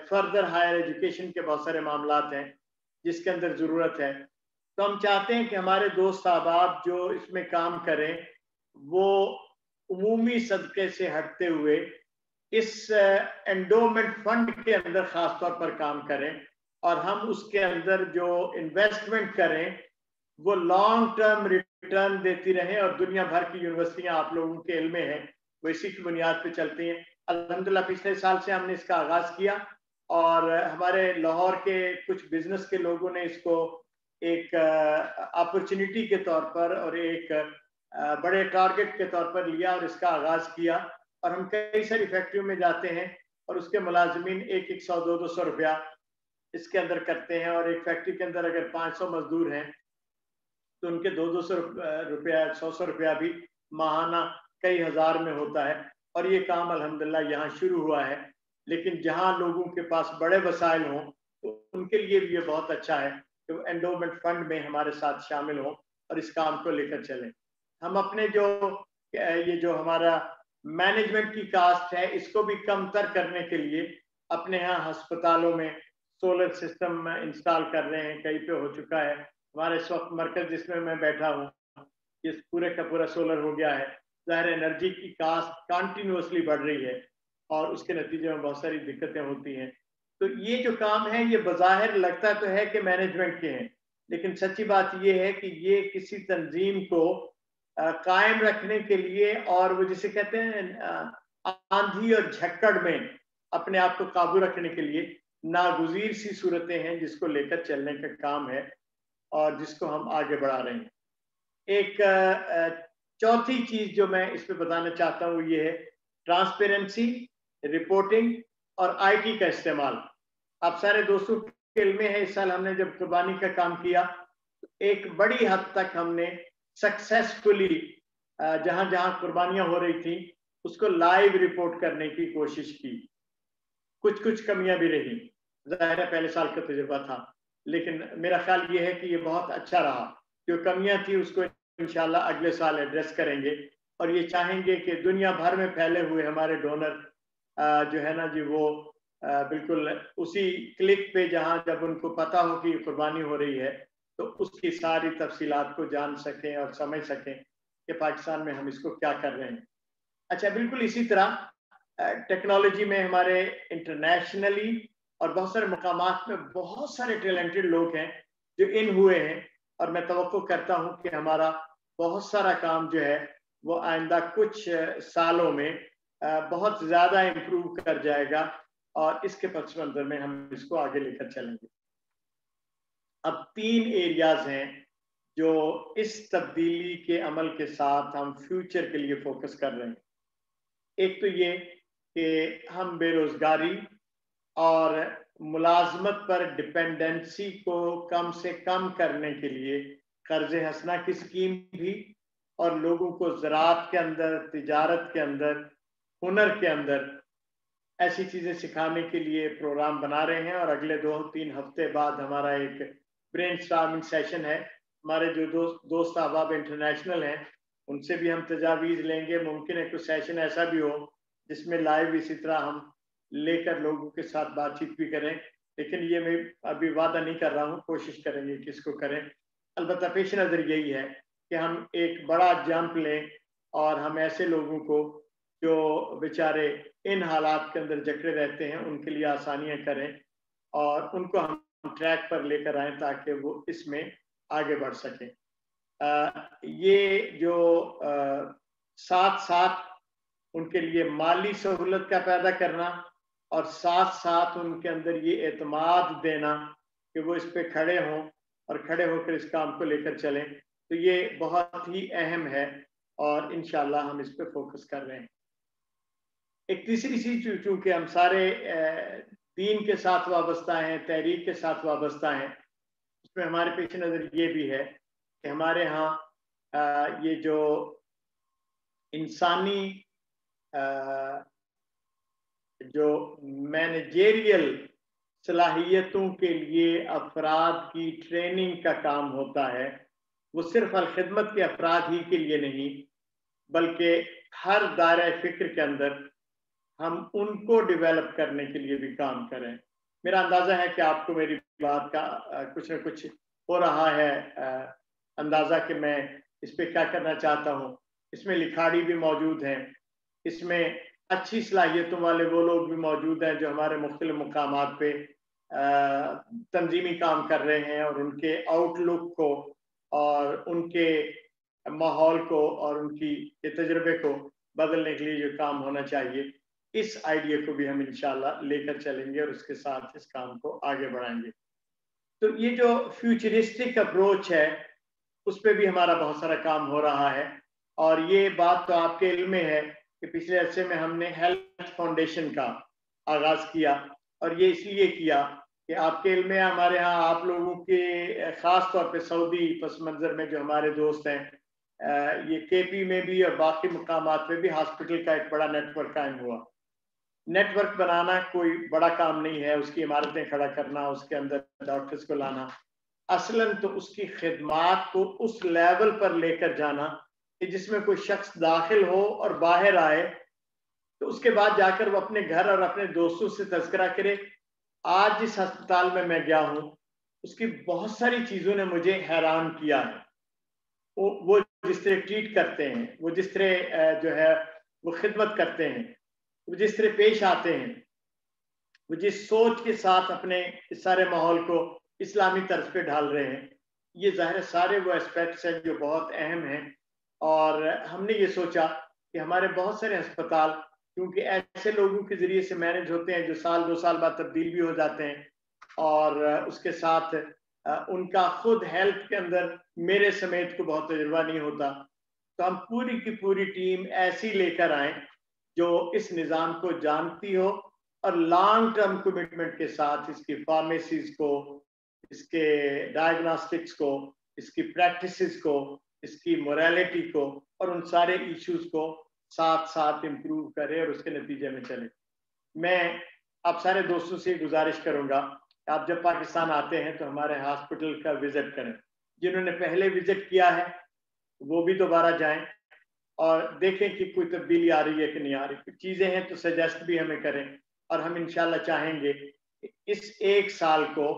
फर्दर हायर एजुकेशन के बहुत सारे मामलात हैं जिसके अंदर ज़रूरत है। तो हम चाहते हैं कि हमारे दोस्त अहबाब जो इसमें काम करें वो उमूमी सदक़े से हटते हुए इस एंडोमेंट फंड के अंदर ख़ास तौर पर काम करें, और हम उसके अंदर जो इन्वेस्टमेंट करें वो लॉन्ग टर्म रिटर्न देती रहे। और दुनिया भर की यूनिवर्सिटियां आप लोगों के इल्म में हैं वो इसी की बुनियाद पे चलती हैं। अल्हम्दुलिल्लाह पिछले साल से हमने इसका आगाज किया और हमारे लाहौर के कुछ बिजनेस के लोगों ने इसको एक अपॉर्चुनिटी के तौर पर और एक बड़े टारगेट के तौर पर लिया और इसका आगाज किया। और हम कई सारी फैक्ट्रियों में जाते हैं और उसके मुलाजमीन 100-200 रुपया इसके अंदर करते हैं, और एक फैक्ट्री के अंदर अगर 500 मजदूर हैं तो उनके 200 रुपया 100 रुपया भी माहाना कई हजार में होता है। और ये काम अल्हम्दुलिल्लाह यहाँ शुरू हुआ है, लेकिन जहाँ लोगों के पास बड़े वसाइल हों तो उनके लिए भी ये बहुत अच्छा है कि वो एंडोमेंट फंड में हमारे साथ शामिल हों और इस काम को लेकर चलें। हम अपने ये जो हमारा मैनेजमेंट की कास्ट है इसको भी कमतर करने के लिए अपने यहाँ अस्पतालों में सोलर सिस्टम इंस्टॉल कर रहे हैं, कहीं पे हो चुका है। हमारे इस वक्त मरकज जिसमें मैं बैठा हूँ ये पूरे का पूरा सोलर हो गया है। ज़ाहिर एनर्जी की कास्ट कंटिन्यूअसली बढ़ रही है और उसके नतीजे में बहुत सारी दिक्कतें होती हैं। तो ये जो काम है ये बज़ाहिर लगता तो है कि मैनेजमेंट के हैं, लेकिन सच्ची बात ये है कि ये किसी तंजीम को कायम रखने के लिए और वो जिसे कहते हैं आंधी और झक्कड़ में अपने आप को काबू रखने के लिए नागुज़ीर सी सूरतें हैं जिसको लेकर चलने का काम है और जिसको हम आगे बढ़ा रहे हैं। एक चौथी चीज जो मैं इस पे बताना चाहता हूँ ये है ट्रांसपेरेंसी, रिपोर्टिंग और आईटी का इस्तेमाल। आप सारे दोस्तों के इल्म में है इस साल हमने जब कुर्बानी का काम किया तो एक बड़ी हद तक हमने सक्सेसफुली जहां जहां कुर्बानियां हो रही थी उसको लाइव रिपोर्ट करने की कोशिश की। कुछ कमियां भी रही, ज़ाहिर है पहले साल का तजुर्बा था, लेकिन मेरा ख्याल ये है कि ये बहुत अच्छा रहा। जो कमियां थी उसको इंशाल्लाह अगले साल एड्रेस करेंगे और ये चाहेंगे कि दुनिया भर में फैले हुए हमारे डोनर जो है ना जी वो बिल्कुल उसी क्लिक पे जहां जब उनको पता हो कि कुर्बानी हो रही है तो उसकी सारी तफसीलात को जान सकें और समझ सकें कि पाकिस्तान में हम इसको क्या कर रहे हैं। अच्छा, बिल्कुल इसी तरह टेक्नोलॉजी में हमारे इंटरनेशनली और बहुत सारे मकामात में बहुत सारे टैलेंटेड लोग हैं जो इन हुए हैं, और मैं तवक्को करता हूं कि हमारा बहुत सारा काम जो है वो आइंदा कुछ सालों में बहुत ज़्यादा इम्प्रूव कर जाएगा और इसके पक्ष मंजर में हम इसको आगे लेकर चलेंगे। अब 3 एरियाज हैं जो इस तब्दीली के अमल के साथ हम फ्यूचर के लिए फोकस कर रहे हैं। एक तो ये कि हम बेरोजगारी और मुलाजमत पर डिपेंडेंसी को कम से कम करने के लिए कर्ज हसना की स्कीम भी और लोगों को ज़राअत के अंदर, तिजारत के अंदर, हुनर के अंदर ऐसी चीज़ें सिखाने के लिए प्रोग्राम बना रहे हैं। और अगले 2-3 हफ्ते बाद हमारा एक ब्रेन स्टॉर्मिंग सेशन है। हमारे जो दोस्त अहबाब इंटरनेशनल हैं उनसे भी हम तजावीज़ लेंगे। मुमकिन है कुछ सेशन ऐसा भी हो जिसमें लाइव इसी तरह हम लेकर लोगों के साथ बातचीत भी करें, लेकिन ये मैं अभी वादा नहीं कर रहा हूँ, कोशिश करेंगे कि इसको करें। अलबत्ता पेश नज़र यही है कि हम एक बड़ा जंप लें और हम ऐसे लोगों को जो बेचारे इन हालात के अंदर जकड़े रहते हैं उनके लिए आसानियां करें और उनको हम ट्रैक पर लेकर आएं ताकि वो इसमें आगे बढ़ सकें। ये जो साथ साथ उनके लिए माली सहूलत का पैदा करना और साथ साथ उनके अंदर ये एतमाद देना कि वो इस पे खड़े हों और खड़े होकर इस काम को लेकर चलें, तो ये बहुत ही अहम है और इंशाल्लाह हम इस पे फोकस कर रहे हैं। एक तीसरी चीज, चूंकि हम सारे दीन के साथ वाबस्ता हैं, तहरीक के साथ वाबस्ता हैं, उसमें हमारे पेश नज़र ये भी है कि हमारे यहाँ ये जो इंसानी जो मैनेजेरियल सलाहियतों के लिए अफराद की ट्रेनिंग का काम होता है, वो सिर्फ अलखिदमत के अफराद ही के लिए नहीं बल्कि हर दायरा फिक्र के अंदर हम उनको डेवलप करने के लिए भी काम करें। मेरा अंदाज़ा है कि आपको मेरी बात का कुछ न कुछ हो रहा है अंदाज़ा कि मैं इस पे क्या करना चाहता हूँ। इसमें लिखाड़ी भी मौजूद हैं, इसमें अच्छी सलाहियतों वाले वो लोग भी मौजूद हैं जो हमारे मुख्तलिफ मुकामात पे तंजीमी काम कर रहे हैं और उनके आउटलुक को और उनके माहौल को और उनकी तजुर्बे को बदलने के लिए जो काम होना चाहिए, इस आइडिया को भी हम इंशाल्लाह लेकर चलेंगे और उसके साथ इस काम को आगे बढ़ाएंगे। तो ये जो फ्यूचरिस्टिक अप्रोच है उस पर भी हमारा बहुत सारा काम हो रहा है और ये बात तो आपके इल्म में है कि पिछले अरसे में हमने हेल्थ फाउंडेशन का आगाज किया और ये इसलिए किया कि आपके इल्म में हमारे यहाँ आप लोगों के ख़ास तौर पे सऊदी पस मंज़र में जो हमारे दोस्त हैं, ये केपी में भी और बाकी मुकामात में भी हॉस्पिटल का एक बड़ा नेटवर्क कायम हुआ। नेटवर्क बनाना कोई बड़ा काम नहीं है, उसकी इमारतें खड़ा करना, उसके अंदर डॉक्टर्स को लाना, असलन तो उसकी खिदमात को उस लेवल पर लेकर जाना कि जिसमें कोई शख्स दाखिल हो और बाहर आए तो उसके बाद जाकर वो अपने घर और अपने दोस्तों से तज़किरा करे, आज जिस अस्पताल में मैं गया हूँ उसकी बहुत सारी चीज़ों ने मुझे हैरान किया है। वो जिस तरह ट्रीट करते हैं, वो जिस तरह जो है वो खिदमत करते हैं, वो जिस तरह पेश आते हैं, वो जिस सोच के साथ अपने इस सारे माहौल को इस्लामी तर्ज पे ढाल रहे हैं, ये ज़ाहिर सारे वो एस्पेक्ट्स हैं जो बहुत अहम हैं। और हमने ये सोचा कि हमारे बहुत सारे अस्पताल क्योंकि ऐसे लोगों के ज़रिए से मैनेज होते हैं जो साल 2 साल बाद तब्दील भी हो जाते हैं और उसके साथ उनका खुद हेल्थ के अंदर मेरे समेत को बहुत तजुर्बा नहीं होता, तो हम पूरी की पूरी टीम ऐसी लेकर आए जो इस निज़ाम को जानती हो और लॉन्ग टर्म कमिटमेंट के साथ इसकी फार्मेसीज को, इसके डायग्नोस्टिक्स को, इसकी प्रैक्टिसेस को, इसकी मोरालिटी को और उन सारे इश्यूज को साथ साथ इम्प्रूव करे और उसके नतीजे में चले। मैं आप सारे दोस्तों से गुजारिश करूंगा आप जब पाकिस्तान आते हैं तो हमारे हॉस्पिटल का विजिट करें। जिन्होंने पहले विजिट किया है वो भी दोबारा जाएं और देखें कि कोई तब्दीली आ रही है कि नहीं आ रही। कुछ चीज़ें हैं तो सजेस्ट भी हमें करें और हम इंशाल्लाह चाहेंगे इस एक साल को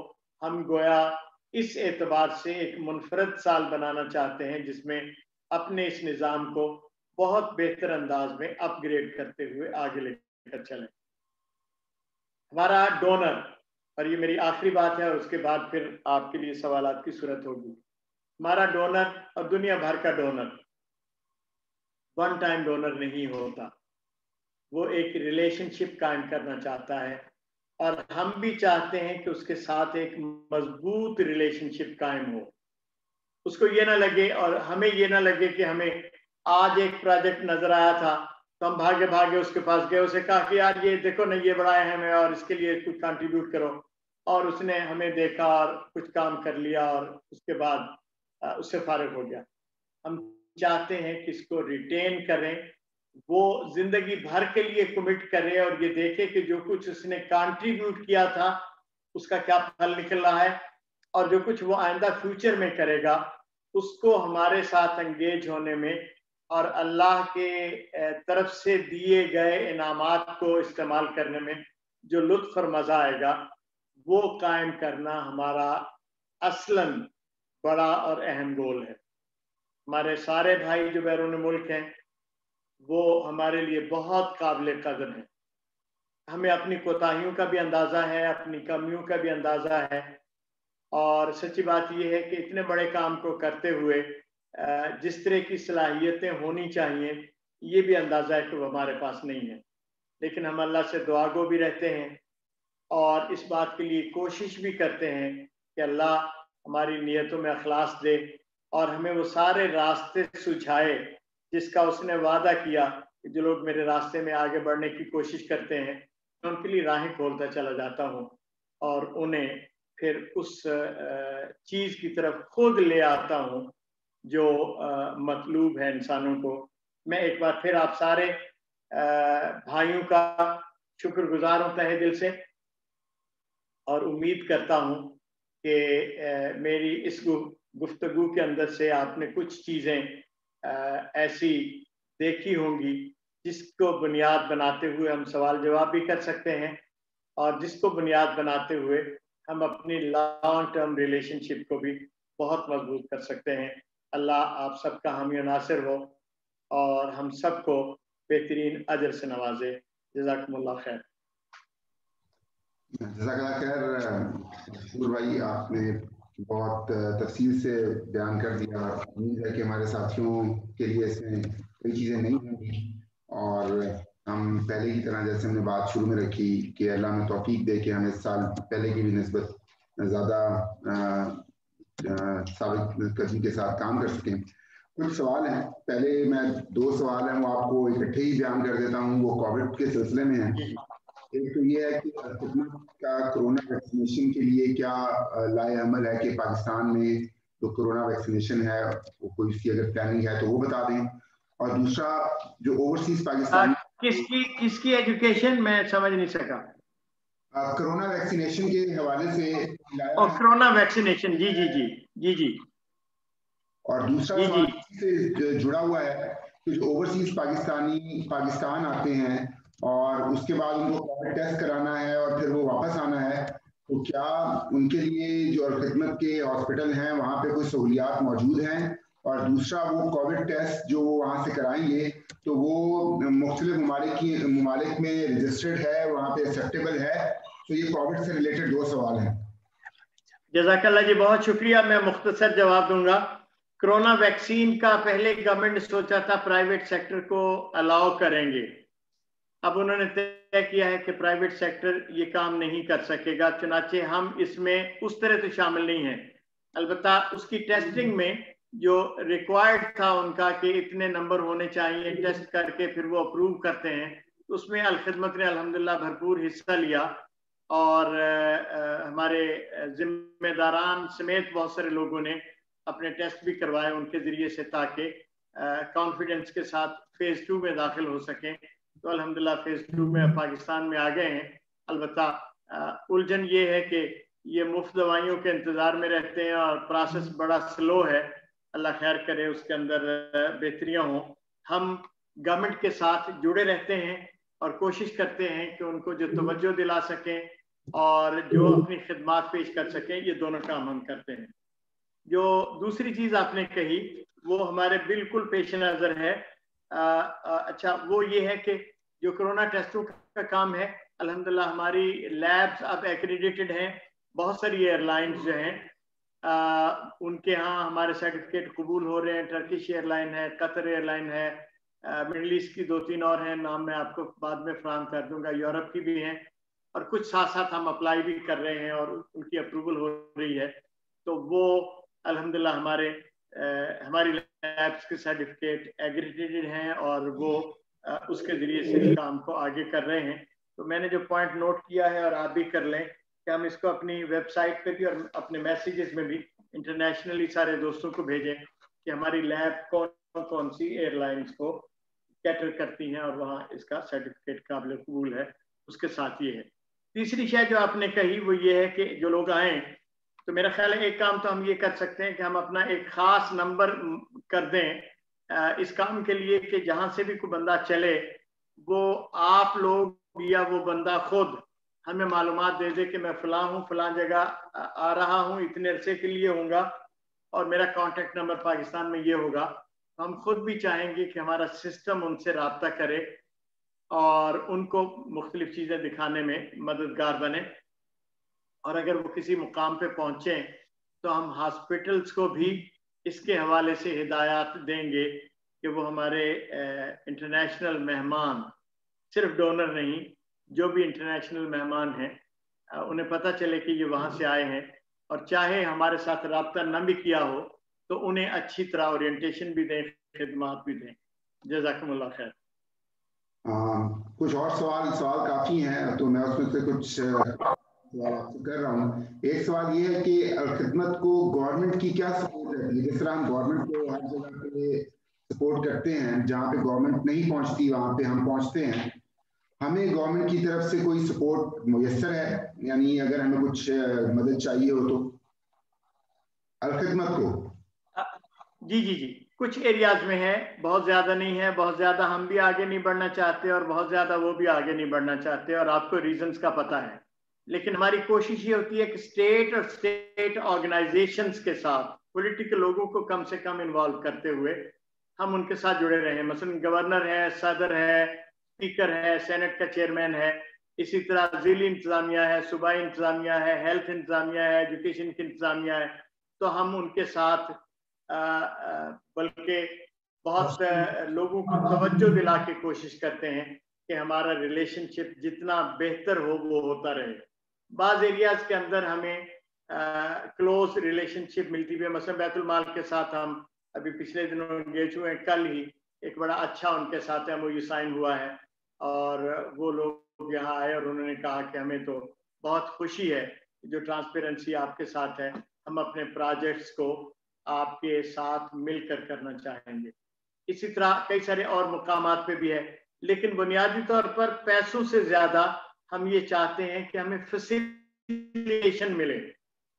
हम गोया इस एतबार से एक मुनफरद साल बनाना चाहते हैं जिसमें अपने इस निज़ाम को बहुत बेहतर अंदाज में अपग्रेड करते हुए आगे लेकर चलें। हमारा डोनर, और ये मेरी आखिरी बात है और उसके बाद फिर आपके लिए सवालात की सूरत होगी। हमारा डोनर और दुनिया भर का डोनर वन टाइम डोनर नहीं होता, वो एक रिलेशनशिप कायम करना चाहता है और हम भी चाहते हैं कि उसके साथ एक मजबूत रिलेशनशिप कायम हो। उसको ये ना लगे और हमें ये ना लगे कि हमें आज एक प्रोजेक्ट नजर आया था तो हम भागे भागे उसके पास गए, उसे कहा कि यार ये देखो ना ये बड़ा अहम है और इसके लिए कुछ कंट्रीब्यूट करो, और उसने हमें देखा और कुछ काम कर लिया और उसके बाद उससे फारिग हो गया। हम चाहते हैं कि इसको रिटेन करें, وہ زندگی بھر کے لیے کمٹ کرے اور یہ دیکھے کہ جو کچھ اس نے کانٹریبیوٹ کیا تھا اس کا کیا پھل نکل رہا ہے، اور جو کچھ وہ آئندہ فیوچر میں کرے گا اس کو ہمارے ساتھ انگیج ہونے میں اور اللہ کے طرف سے دیے گئے انعامات کو استعمال کرنے میں جو لطف اور مزہ آئے گا وہ قائم کرنا ہمارا اصلاً بڑا اور اہم گول ہے۔ ہمارے سارے بھائی جو بیرون ملک ہیں وہ ہمارے لیے بہت قابل قدر ہیں۔ ہمیں اپنی کوتاہیوں کا بھی اندازہ ہے، اپنی کمیوں کا بھی اندازہ ہے، اور سچی بات یہ ہے کہ اتنے بڑے کام کو کرتے ہوئے جس طرح کی صلاحیتیں ہونی چاہیے یہ بھی اندازہ ہے کہ وہ ہمارے پاس نہیں ہے، لیکن ہم اللہ سے دعا گو بھی رہتے ہیں اور اس بات کے لیے کوشش بھی کرتے ہیں کہ اللہ ہماری نیتوں میں اخلاص دے اور ہمیں وہ سارے راستے سجھائے جس کا اس نے وعدہ کیا کہ جو لوگ میرے راستے میں آگے بڑھنے کی کوشش کرتے ہیں میں ان کے لیے راہیں کھولتا چلا جاتا ہوں اور انہیں پھر اس چیز کی طرف خود لے آتا ہوں جو مطلوب ہے انسانوں کو۔ میں ایک بار پھر آپ سارے بھائیوں کا شکر گزار ہوں تہہ دل سے، اور امید کرتا ہوں کہ میری اس گفتگو کے اندر سے آپ نے کچھ چیزیں ایسی دیکھی ہوں گی جس کو بنیاد بناتے ہوئے ہم سوال جواب بھی کر سکتے ہیں اور جس کو بنیاد بناتے ہوئے ہم اپنی لانگ ٹرم ریلیشن شپ کو بھی بہت مضبوط کر سکتے ہیں۔ اللہ آپ سب کا حامی و ناصر ہو اور ہم سب کو بہترین اجر سے نوازے۔ جزاکم اللہ خیر۔ جزاک اللہ خیر شکر بھائی، آپ نے بہت تفصیل سے بیان کر دیا۔ امید ہے کہ ہمارے ساتھیوں کے لیے اس میں کئی چیزیں نہیں ہوں گی، اور ہم پہلے کی طرح جیسے ہم نے بات شروع میں رکھی کہ اللہ ہمیں توفیق دے کہ ہم اس سال پہلے کی بھی نسبت زیادہ ثابت قدمی کے ساتھ کام کر سکیں۔ کچھ سوال ہیں، پہلے میں 2 سوال ہیں وہ آپ کو اکٹھے ہی بیان کر دیتا ہوں، وہ کووڈ کے سلسلے میں ہیں۔ ایک تو یہ ہے کہ حکومت کا کرونا ویکسینیشن کے لیے کیا لائے عمل ہے کہ پاکستان میں جو کرونا ویکسینیشن ہے وہ کوئی اس کی اگر پلاننگ ہے تو وہ بتا دیں، اور دوسرا جو اوورسیز پاکستان کس کی ایجوکیشن میں سمجھ نہیں سکا۔ کرونا ویکسینیشن کے حوالے سے کرونا ویکسینیشن، جی جی جی جی جی۔ اور دوسرا سوال سے جڑا ہوا ہے کہ جو اوورسیز پاکستان آتے ہیں اور اس کے بعد ان کو کووڈ ٹیسٹ کرانا ہے اور پھر وہ واپس آنا ہے، تو کیا ان کے لیے جو خدمت کے ہاسپٹل ہیں وہاں پہ کوئی سہولیات موجود ہیں؟ اور دوسرا وہ کووڈ ٹیسٹ جو وہاں سے کرائیں گے تو وہ مختلف ممالک میں رجسٹرڈ ہے، وہاں پہ ایکسیپٹیبل ہے؟ تو یہ کووڈ سے ریلیٹڈ 2 سوال ہیں۔ جزاک اللہ جی، بہت شکریہ۔ میں مختصر جواب دوں گا۔ کرونا ویکسین کا پہلے گورنمنٹ نے سوچا تھا پرائیویٹ سیکٹر کو الاؤ کریں گے، اب انہوں نے طے کیا ہے کہ پرائیویٹ سیکٹر یہ کام نہیں کر سکے گا، چنانچہ ہم اس میں اس طرح تو شامل نہیں ہیں۔ البتہ اس کی ٹیسٹنگ میں جو ریکوائرڈ تھا ان کا کہ اتنے نمبر ہونے چاہیے، ٹیسٹ کر کے پھر وہ اپروو کرتے ہیں، اس میں الخدمت نے الحمدللہ بھرپور حصہ لیا، اور ہمارے ذمہ داران سمیت بہت سارے لوگوں نے اپنے ٹیسٹ بھی کروائے ان کے ذریعے سے، تاکہ کانفیڈنس کے ساتھ فیز 2 میں داخل ہو سکیں۔ تو الحمدللہ فیز 2 میں پاکستان میں آ گئے ہیں۔ البتہ الجھن یہ ہے کہ یہ مفت دوائیوں کے انتظار میں رہتے ہیں اور پروسیس بڑا سلو ہے، اللہ خیر کرے اس کے اندر بہتریاں ہوں۔ ہم گورنمنٹ کے ساتھ جڑے رہتے ہیں اور کوشش کرتے ہیں کہ ان کو جو توجہ دلا سکیں اور جو اپنی خدمات پیش کر سکیں، یہ دونوں کام ہم کرتے ہیں۔ جو دوسری چیز آپ نے کہی وہ ہمارے بالکل پیش نظر ہے۔ اچھا، وہ یہ ہے کہ جو کرونا ٹیسٹوں کا کام ہے الحمدللہ ہماری لیبز اب ایکریڈیٹڈ ہیں، بہت ساری ایئر لائنز جو ہیں ان کے ہاں ہمارے سرٹیفکیٹ قبول ہو رہے ہیں۔ ٹرکش ایئر لائن ہے، قطر ایئر لائن ہے، مڈل ایسٹ کی 2-3 اور ہیں، نام میں آپ کو بعد میں فراہم کر دوں گا، یورپ کی بھی ہیں، اور کچھ ساتھ ساتھ ہم اپلائی بھی کر رہے ہیں اور ان کی اپروول ہو رہی ہے۔ تو وہ الحمدللہ ہماری لیبس کے سرٹیفکیٹ ایگریگیٹڈ ہیں اور وہ اس کے ذریعے سے اس کام کو آگے کر رہے ہیں۔ تو میں نے جو پوائنٹ نوٹ کیا ہے اور آپ بھی کر لیں کہ ہم اس کو اپنی ویب سائٹ پہ بھی اور اپنے میسیجز میں بھی انٹرنیشنلی سارے دوستوں کو بھیجیں کہ ہماری لیب کون سی ایئر لائنز کو कैटर करती हैं और वहाँ इसका सर्टिफिकेट काबिल कबूल है, उसके साथ ये है। तीसरी शय जो आपने कही वो ये है कि जो लोग आए तो मेरा ख्याल है एक काम तो हम ये कर सकते हैं कि हम अपना एक खास नंबर कर दें इस काम के लिए कि जहाँ से भी कोई बंदा चले वो आप लोग या वो बंदा खुद हमें मालूमात दे दे कि मैं फलां हूँ, फलां जगह आ रहा हूँ, इतने अरसे के लिए होगा और मेरा कॉन्टेक्ट नंबर पाकिस्तान में ये होगा। हम खुद भी चाहेंगे कि हमारा सिस्टम उनसे रब्ता करे और उनको मुख्तलिफ चीज़ें दिखाने में मददगार बने। और अगर वो किसी मुकाम पे पहुंचे तो हम हॉस्पिटल्स को भी इसके हवाले से हिदायत देंगे कि वो हमारे इंटरनेशनल मेहमान, सिर्फ डोनर नहीं, जो भी इंटरनेशनल मेहमान हैं उन्हें पता चले कि ये वहाँ से आए हैं और चाहे हमारे साथ रब्ता न भी किया हो तो उन्हें अच्छी तरह ओरिएंटेशन भी दें, खिदमात भी दें। जज़ाकुमुल्लाह खैर। कुछ और सवाल काफ़ी हैं तो मैं उसमें से कुछ सवाल आपसे कर रहा हूँ। एक सवाल ये है कि खिदमत को गवर्नमेंट की क्या सपोर्ट रहती है? जिस तरह हम गवर्नमेंट को हर जगह पे सपोर्ट करते हैं, जहाँ पे गवर्नमेंट नहीं पहुँचती वहाँ पे हम पहुँचते हैं, हमें गवर्नमेंट की तरफ से कोई सपोर्ट मुयस्सर है? यानी अगर हमें कुछ मदद चाहिए हो तो अलखिदमत को? जी जी जी, कुछ एरियाज में है, बहुत ज्यादा नहीं है, बहुत ज्यादा हम भी आगे नहीं बढ़ना चाहते और बहुत ज्यादा वो भी आगे नहीं बढ़ना चाहते और आपको रीजंस का पता है। लेकिन हमारी कोशिश ये होती है कि स्टेट और स्टेट ऑर्गेनाइजेशंस के साथ पॉलिटिकल लोगों को कम से कम इन्वॉल्व करते हुए हम उनके साथ जुड़े रहें। मसलन गवर्नर है, सदर है, स्पीकर है, सेनेट का चेयरमैन है, इसी तरह जिली इंतजामिया है, सूबाई इंतजामिया है, हेल्थ इंतजामिया है, एजुकेशन की इंतजामिया है। तो हम उनके साथ बल्कि बहुत लोगों को तवज्जो दिला के कोशिश करते हैं कि हमारा रिलेशनशिप जितना बेहतर हो वो होता रहे। बाज़ एरियाज के अंदर हमें क्लोज रिलेशनशिप मिलती है। मसलन बैतुल माल के साथ हम अभी पिछले दिनों एंगेज हुए, कल ही एक बड़ा अच्छा उनके साथ MOU साइन हुआ है और वो लोग यहाँ आए और उन्होंने कहा कि हमें तो बहुत खुशी है जो ट्रांसपेरेंसी आपके साथ है, हम अपने प्रोजेक्ट्स को आपके साथ मिलकर करना चाहेंगे। इसी तरह कई सारे और मुकामात पे भी है, लेकिन बुनियादी तौर पर पैसों से ज्यादा हम ये चाहते हैं कि हमें फैसिलिटेशन मिले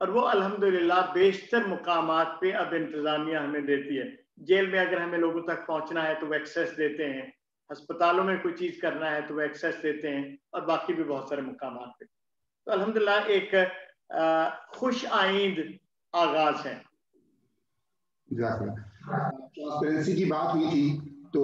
और वो अल्हम्दुलिल्लाह बेशतर मुकामात पे अब इंतजामिया हमें देती है। जेल में अगर हमें लोगों तक पहुंचना है तो वो एक्सेस देते हैं, अस्पतालों में कोई चीज करना है तो वो एक्सेस देते हैं और बाकी भी बहुत सारे मुकामात पे। तो अल्हम्दुलिल्लाह एक खुश आइंद आगाज है। ट्रांसपेरेंसी की बात हुई थी तो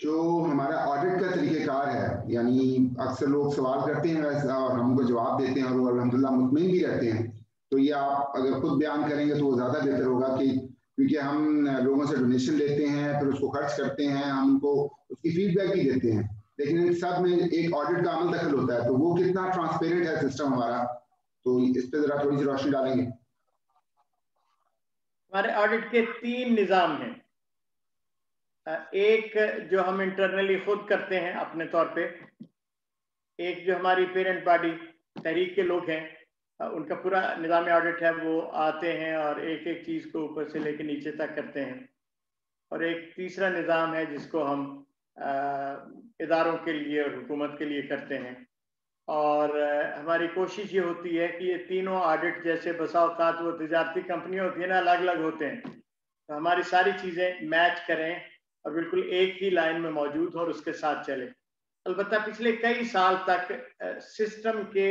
जो हमारा ऑडिट का तरीक़ेकार है, यानी अक्सर लोग सवाल करते हैं वैसा और हम उनको जवाब देते हैं और वो अल्हम्दुलिल्लाह मुतमईन भी रहते हैं, तो ये आप अगर खुद बयान करेंगे तो वो ज़्यादा बेहतर होगा कि क्योंकि हम लोगों से डोनेशन लेते हैं, फिर उसको खर्च करते हैं, हम उनको उसकी फीडबैक भी देते हैं, लेकिन इन सब में एक ऑडिट का अमल दखल होता है, तो वो कितना ट्रांसपेरेंट है सिस्टम हमारा, तो इस पर ज़रा थोड़ी सी रोशनी डालेंगे। हमारे ऑडिट के 3 निज़ाम हैं। एक जो हम इंटरनली खुद करते हैं अपने तौर पे, एक जो हमारी पेरेंट बॉडी तहरीक के लोग हैं उनका पूरा निज़ाम ऑडिट है, वो आते हैं और एक एक चीज़ को ऊपर से लेकर नीचे तक करते हैं। और एक तीसरा निज़ाम है जिसको हम इदारों के लिए और हुकूमत के लिए करते हैं। और हमारी कोशिश ये होती है कि ये तीनों ऑडिट, जैसे बसा औकात वो तिजारती कंपनियां होती है ना, अलग अलग होते हैं, तो हमारी सारी चीज़ें मैच करें और बिल्कुल एक ही लाइन में मौजूद हो और उसके साथ चले। अलबत्ता पिछले कई साल तक सिस्टम के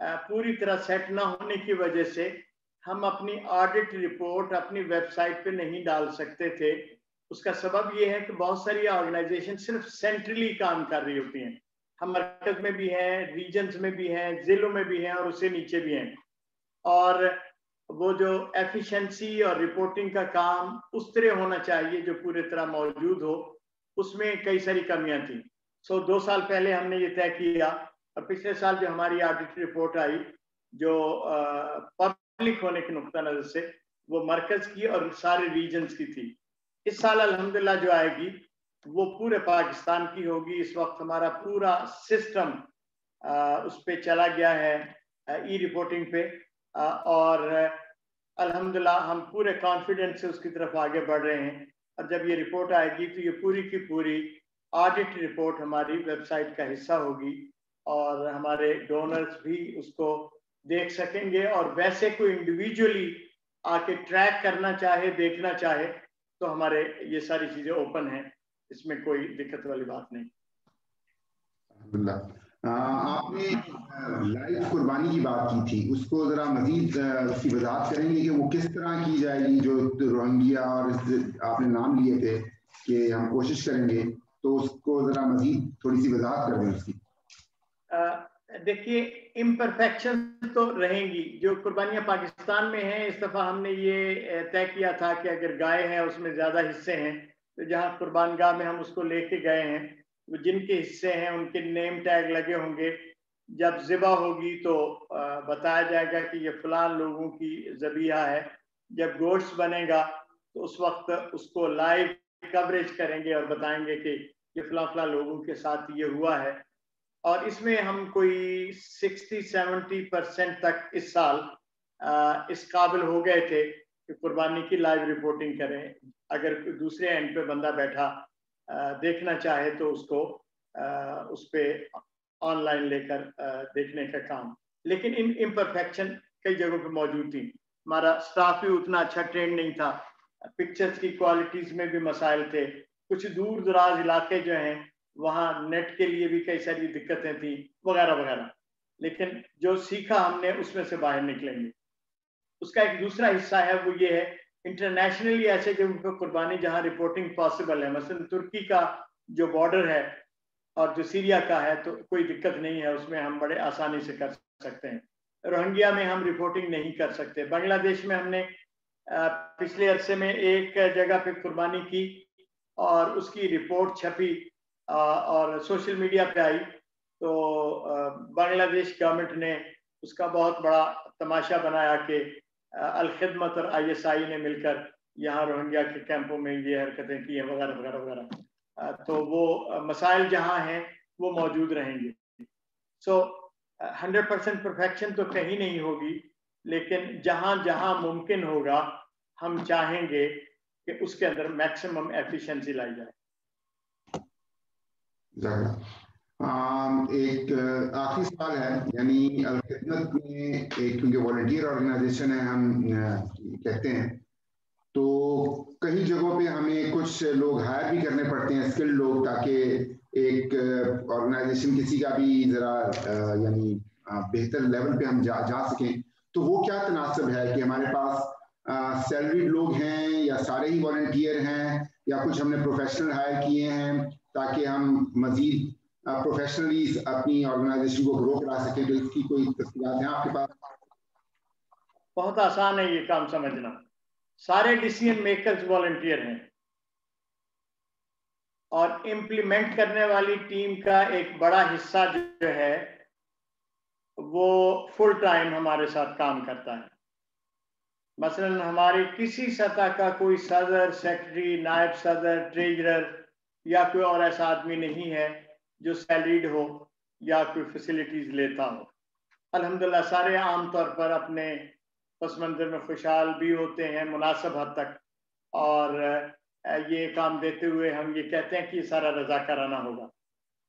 पूरी तरह सेट ना होने की वजह से हम अपनी ऑडिट रिपोर्ट अपनी वेबसाइट पे नहीं डाल सकते थे। उसका सबब ये है कि बहुत सारी ऑर्गेनाइजेशन सिर्फ सेंट्रली काम कर रही होती हैं। हम मरकज में भी हैं, रीजन्स में भी हैं, जिलों में भी हैं और उससे नीचे भी हैं। और वो जो एफिशिएंसी और रिपोर्टिंग का काम उस तरह होना चाहिए जो पूरी तरह मौजूद हो, उसमें कई सारी कमियां थी। 2 साल पहले हमने ये तय किया और पिछले साल जो हमारी ऑडिट रिपोर्ट आई जो पब्लिक होने के नुक्ता नजर से, वो मरकज की और सारे रीजन्स की थी। इस साल अल्हम्दुलिल्लाह जो आएगी वो पूरे पाकिस्तान की होगी। इस वक्त हमारा पूरा सिस्टम उस पे चला गया है, ई रिपोर्टिंग पे, और अल्हम्दुलिल्लाह हम पूरे कॉन्फिडेंस से उसकी तरफ आगे बढ़ रहे हैं। और जब ये रिपोर्ट आएगी तो ये पूरी की पूरी آڈٹ رپورٹ ہماری ویب سائٹ کا حصہ ہوگی اور ہمارے ڈونرز بھی اس کو دیکھ سکیں گے، اور ویسے کوئی انڈیویجولی آ کے ٹریک کرنا چاہے، دیکھنا چاہے تو ہمارے یہ ساری چیزیں اوپن ہیں، اس میں کوئی دقت والی بات نہیں۔ الحمدللہ۔ آپ نے لائیو قربانی کی بات کی تھی، اس کو ذرا مزید اس کی وضاحت کریں گے کہ وہ کس طرح کی جائے گی؟ جو روہنگیا اور آپ نے نام لیے تھے کہ ہم کوشش کریں گے، تو اس کو ذرا مزید تھوڑی سی وضاحت کر دیں اس کی۔ دیکھیے امپرفیکشن تو رہیں گی، جو قربانیاں پاکستان میں ہیں اس دفعہ ہم نے یہ طے کیا تھا کہ اگر گائے ہیں اس میں زیادہ حصے ہیں تو جہاں قربان گاہ میں ہم اس کو لے کے گئے ہیں، جن کے حصے ہیں ان کے نیم ٹیگ لگے ہوں گے، جب ذبح ہوگی تو بتایا جائے گا کہ یہ فلاں لوگوں کی ذبیحہ ہے، جب گوشت بنے گا تو اس وقت اس کو لائیو کوریج کریں گے اور بتائیں گے کہ یہ فلاں فلاں لوگوں کے ساتھ یہ ہوا ہے۔ اور اس میں ہم کوئی 60-70% تک اس سال اس قابل ہو گئے تھے کہ قربانی کی لائیو رپورٹنگ کریں۔ اگر دوسرے اینڈ پہ بندہ بیٹھا دیکھنا چاہے تو اس کو اس پہ آن لائن لے کر دیکھنے کا کام، لیکن ان امپرفیکشن کئی جگہوں پہ موجود تھی۔ ہمارا سٹاف بھی اتنا اچھا ٹرینڈ نہیں تھا، پکچرز کی کوالٹیز میں بھی مسائل تھے، کچھ دور دراز علاقے جو ہیں وہاں نیٹ کے لیے بھی کئی ساری دقتیں تھیں وغیرہ وغیرہ، لیکن جو سیکھا ہم نے اس میں سے باہر نکلیں گے۔ اس کا ایک دوسرا حصہ ہے، وہ یہ ہے انٹرنیشنلی ایسے جگہوں پہ قربانی جہاں رپورٹنگ پاسبل ہے، مثلا ترکی کا جو بارڈر ہے اور جو سیریا کا ہے تو کوئی دقت نہیں ہے، اس میں ہم بڑے آسانی سے کر سکتے ہیں۔ روہنگیا میں ہم رپورٹنگ نہیں کر سکتے۔ بنگلہ دیش میں ہم نے پچھلے عرصے میں ایک جگہ پہ قربانی کی اور اس کی رپورٹ چھپی اور سوشل میڈیا پہ آئی تو بنگلہ دیش گورنمنٹ نے اس کا بہت بڑا تماشا بنایا کہ الخدمت اور ISI نے مل کر یہاں روہنگیا کے کیمپوں میں یہ حرکتیں کی ہیں وغیرہ وغیرہ وغیرہ، تو وہ مسائل جہاں ہیں وہ موجود رہیں گے۔ سو 100% پرفیکشن تو کہیں نہیں ہوگی، لیکن جہاں جہاں ممکن ہوگا ہم چاہیں گے کہ اس کے اندر میکسیمم ایفیشنسی لائی جائے۔ ایک آخری سوال ہے، یعنی الخدمت میں ایک کیونکہ والنٹیئر آرگنائزیشن ہے ہم کہتے ہیں، تو کئی جگہوں پہ ہمیں کچھ لوگ ہائر بھی کرنے پڑتے ہیں، اسکلڈ لوگ، تاکہ ایک آرگنائزیشن کسی کا بھی ذرا یعنی بہتر لیول پہ ہم جا سکیں، تو وہ کیا تناسب ہے کہ ہمارے پاس سیلریڈ لوگ ہیں یا سارے ہی والنٹیئر ہیں یا کچھ ہم نے پروفیشنل ہائر کیے ہیں تاکہ ہم مزید پروفیشنلی اپنی آرگنائزیشن کو گرو کرا سکیں؟ تو اس کی کوئی تفصیلات ہیں آپ کے پاس؟ بہت آسان ہے یہ کام سمجھنا، سارے ڈیسیژن میکرز والنٹیئر ہیں اور امپلیمنٹ کرنے والی ٹیم کا ایک بڑا حصہ جو ہے وہ فل ٹائم ہمارے ساتھ کام کرتا ہے۔ مثلا ہماری کسی سطح کا کوئی صدر، سیکرٹری، نائب صدر، ٹریجرر یا کوئی اور ایسا آدمی نہیں ہے جو سیلریڈ ہو یا کوئی فیسلٹیز لیتا ہو۔ الحمدللہ سارے عام طور پر اپنے پس منظر میں خوشحال بھی ہوتے ہیں مناسب حد تک، اور یہ کام دیتے ہوئے ہم یہ کہتے ہیں کہ یہ سارا رضاکارانہ ہوگا۔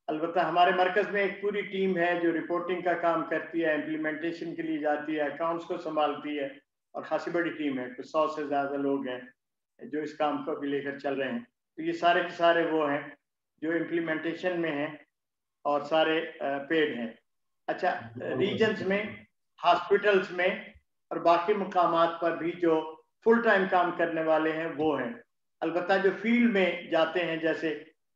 البتہ ہمارے مرکز میں ایک پوری ٹیم ہے جو رپورٹنگ کا کام کرتی ہے، امپلیمنٹیشن کے لیے جاتی ہے، اکاؤنٹس کو سنبھالتی ہے، اور خاصی بڑی ٹیم ہے، کچھ 100 سے زیادہ لوگ ہیں جو اس کام کو بھی لے کر چل رہے ہیں۔ تو یہ سارے کے سارے وہ ہیں جو امپلیمنٹیشن میں ہیں اور سارے پیڈ ہیں۔ اچھا، ریجنز میں، ہاسپٹلز میں اور باقی مقامات پر بھی جو فل ٹائم کام کرنے والے ہیں وہ ہیں۔ البتہ جو فیلڈ میں جاتے ہیں، جیسے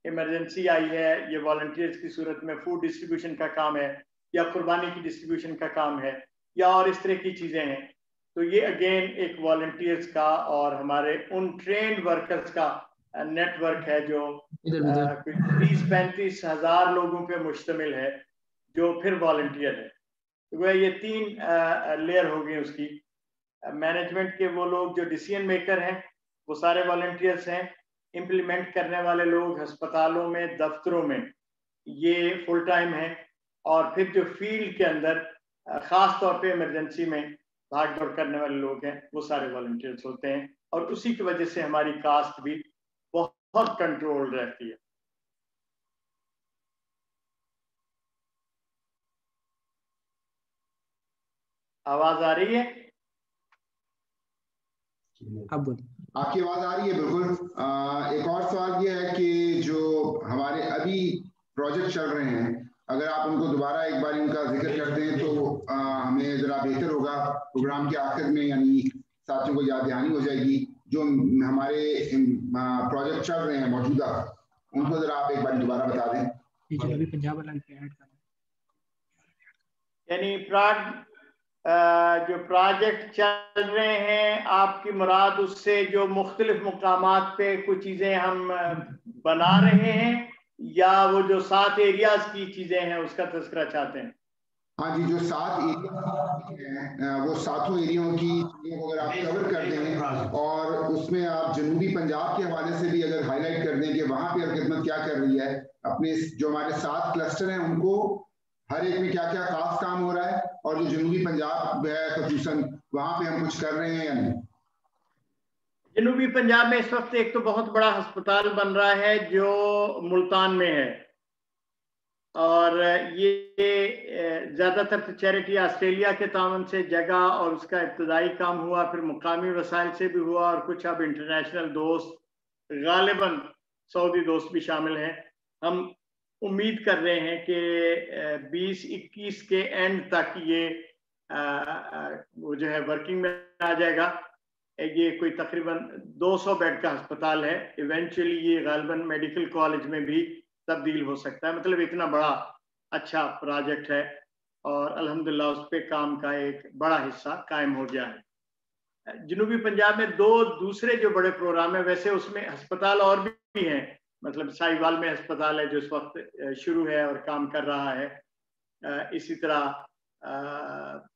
ایمرجنسی آئی ہے، یہ والنٹیئرز کی صورت میں فوڈ ڈسٹریبیوشن کا کام ہے یا قربانی کی ڈسٹریبیوشن کا کام ہے یا اور اس طرح کی چیزیں ہیں، تو یہ اگین ایک والنٹیئرز کا اور ہمارے ان ٹرینڈ ورکرز کا نیٹ ورک ہے جو 30-35 ہزار لوگوں پہ مشتمل ہے جو پھر والنٹیئر ہے۔ تو یہ 3 لیئر ہو گئی اس کی۔ مینجمنٹ کے وہ لوگ جو ڈیسیژن میکر ہیں وہ سارے والنٹیئرز ہیں، امپلیمنٹ کرنے والے لوگ ہسپتالوں میں، دفتروں میں، یہ فل ٹائم ہیں، اور پھر جو فیلڈ کے اندر خاص طور پہ ایمرجنسی میں بھاگ دوڑ کرنے والے لوگ ہیں وہ سارے والنٹیئرز ہوتے ہیں، اور اسی کی وجہ سے ہماری کاسٹ بھی بہت کنٹرول رہتی ہے۔ आवाज आ रही है? अब बोलिए। आपकी आवाज आ रही है? बिल्कुल। एक और सवाल ये है कि जो हमारे अभी प्रोजेक्ट चल रहे हैं, अगर आप उनको दोबारा एक बार इनका जिक्र कर दें तो हमें जरा बेहतर होगा। प्रोग्राम के आखिर में यानी साथियों को याद दहानी हो जाएगी। जो हमारे प्रोजेक्ट चल रहे हैं मौजूदा, उनको जरा आप एक बार दोबारा बता दें। जो अभी पंजाब वाला ऐड कर, यानी जो प्रोजेक्ट चल रहे हैं, आपकी मुराद उससे जो मुख्तलिफ मुकामात पे कुछ चीजें हम बना रहे हैं, या वो जो 7 एरियाज की चीजें हैं उसका तज़किरा चाहते हैं? हाँ जी, जो 7 एरिया हैं वो 7 एरियाओं की चीज़ों को अगर आप कवर कर दें और उसमें आप जनूबी पंजाब के हवाले से भी अगर हाईलाइट कर दें कि वहाँ पे खिदमत क्या कर रही है, अपने जो हमारे 7 क्लस्टर हैं उनको हर एक में क्या क्या खास काम हो रहा है, और जो जनूबी पंजाब है खसूसन वहाँ पे हम कुछ कर रहे हैं या नहीं। जनूबी पंजाब में इस वक्त एक तो बहुत बड़ा अस्पताल बन रहा है जो मुल्तान में है, और ये ज़्यादातर तो चैरिटी ऑस्ट्रेलिया के तावन से जगह और उसका इब्तदाई काम हुआ, फिर मुकामी वसाइल से भी हुआ, और कुछ अब इंटरनेशनल दोस्त, गालिबन सऊदी दोस्त भी शामिल हैं। हम उम्मीद कर रहे हैं कि 2021 के एंड तक ये वो जो है वर्किंग में आ जाएगा। ये कोई तकरीबन 200 बेड का अस्पताल है। इवेंचुअली ये गालिबन मेडिकल कॉलेज में भी तब्दील हो सकता है। मतलब इतना बड़ा अच्छा प्रोजेक्ट है, और अल्हम्दुलिल्लाह उस पे काम का एक बड़ा हिस्सा कायम हो गया है। जनूबी पंजाब में 2 दूसरे जो बड़े प्रोग्राम है, वैसे उसमें अस्पताल और भी हैं। मतलब साहिवाल में अस्पताल है जो इस वक्त शुरू है और काम कर रहा है। इसी तरह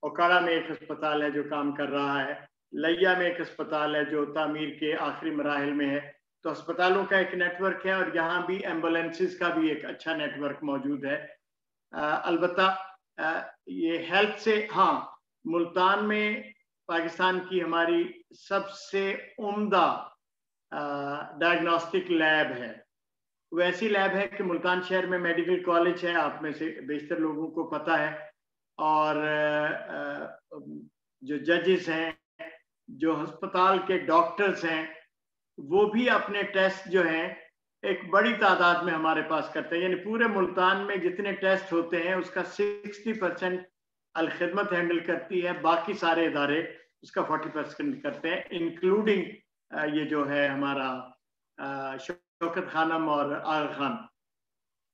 ओकाड़ा में एक अस्पताल है जो काम कर रहा है। लिया में एक अस्पताल है जो तामीर के आखिरी मराहिल में है। तो अस्पतालों का एक नेटवर्क है, और यहाँ भी एम्बुलेंसेस का भी एक अच्छा नेटवर्क मौजूद है। अलबत्ता ये हेल्थ से, हाँ, मुल्तान में पाकिस्तान की हमारी सबसे उम्दा डायग्नोस्टिक लैब है। वैसी लैब है कि मुल्तान शहर में मेडिकल कॉलेज है, आप में से बेशतर लोगों को पता है, और जो जजेस हैं, जो अस्पताल के डॉक्टर्स हैं, वो भी अपने टेस्ट जो हैं एक बड़ी तादाद में हमारे पास करते हैं। यानी पूरे मुल्तान में जितने टेस्ट होते हैं उसका 60% अलखिदमत हैंडल करती है, बाकी सारे इदारे उसका 40% करते हैं, इंक्लूडिंग ये जो है हमारा शौकत खानम और आगा खान,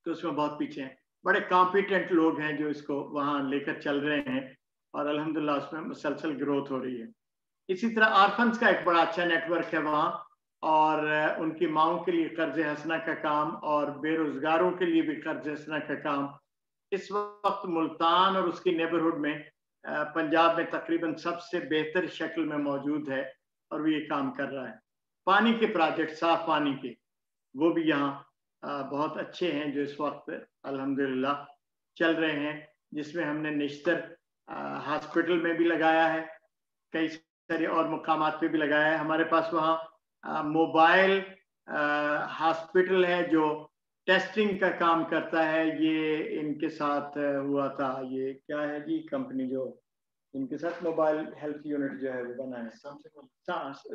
तो उसमें बहुत पीछे हैं। बड़े कॉम्पिटेंट लोग हैं जो इसको वहाँ लेकर चल रहे हैं, और अल्हम्दुलिल्लाह उसमें मुसलसल ग्रोथ हो रही है। इसी तरह आर्फन्स का एक बड़ा अच्छा नेटवर्क है वहाँ, और उनकी माओं के लिए कर्ज हसना का काम और बेरोजगारों के लिए भी कर्ज हसना का काम इस वक्त मुल्तान और उसकी नेबरहुड में पंजाब में तकरीबन सबसे बेहतर शक्ल में मौजूद है, और वो ये काम कर रहा है। पानी के प्रोजेक्ट, साफ पानी के, वो भी यहाँ बहुत अच्छे हैं जो इस वक्त अल्हम्दुलिल्लाह चल रहे हैं, जिसमें हमने निश्तर हॉस्पिटल में भी लगाया है, कई सारे और मुकामात पे भी लगाया है। हमारे पास वहाँ मोबाइल हॉस्पिटल है जो टेस्टिंग का काम करता है। ये इनके साथ हुआ था, ये क्या है जी कंपनी जो इनके साथ मोबाइल हेल्थ यूनिट जो है वो बना है,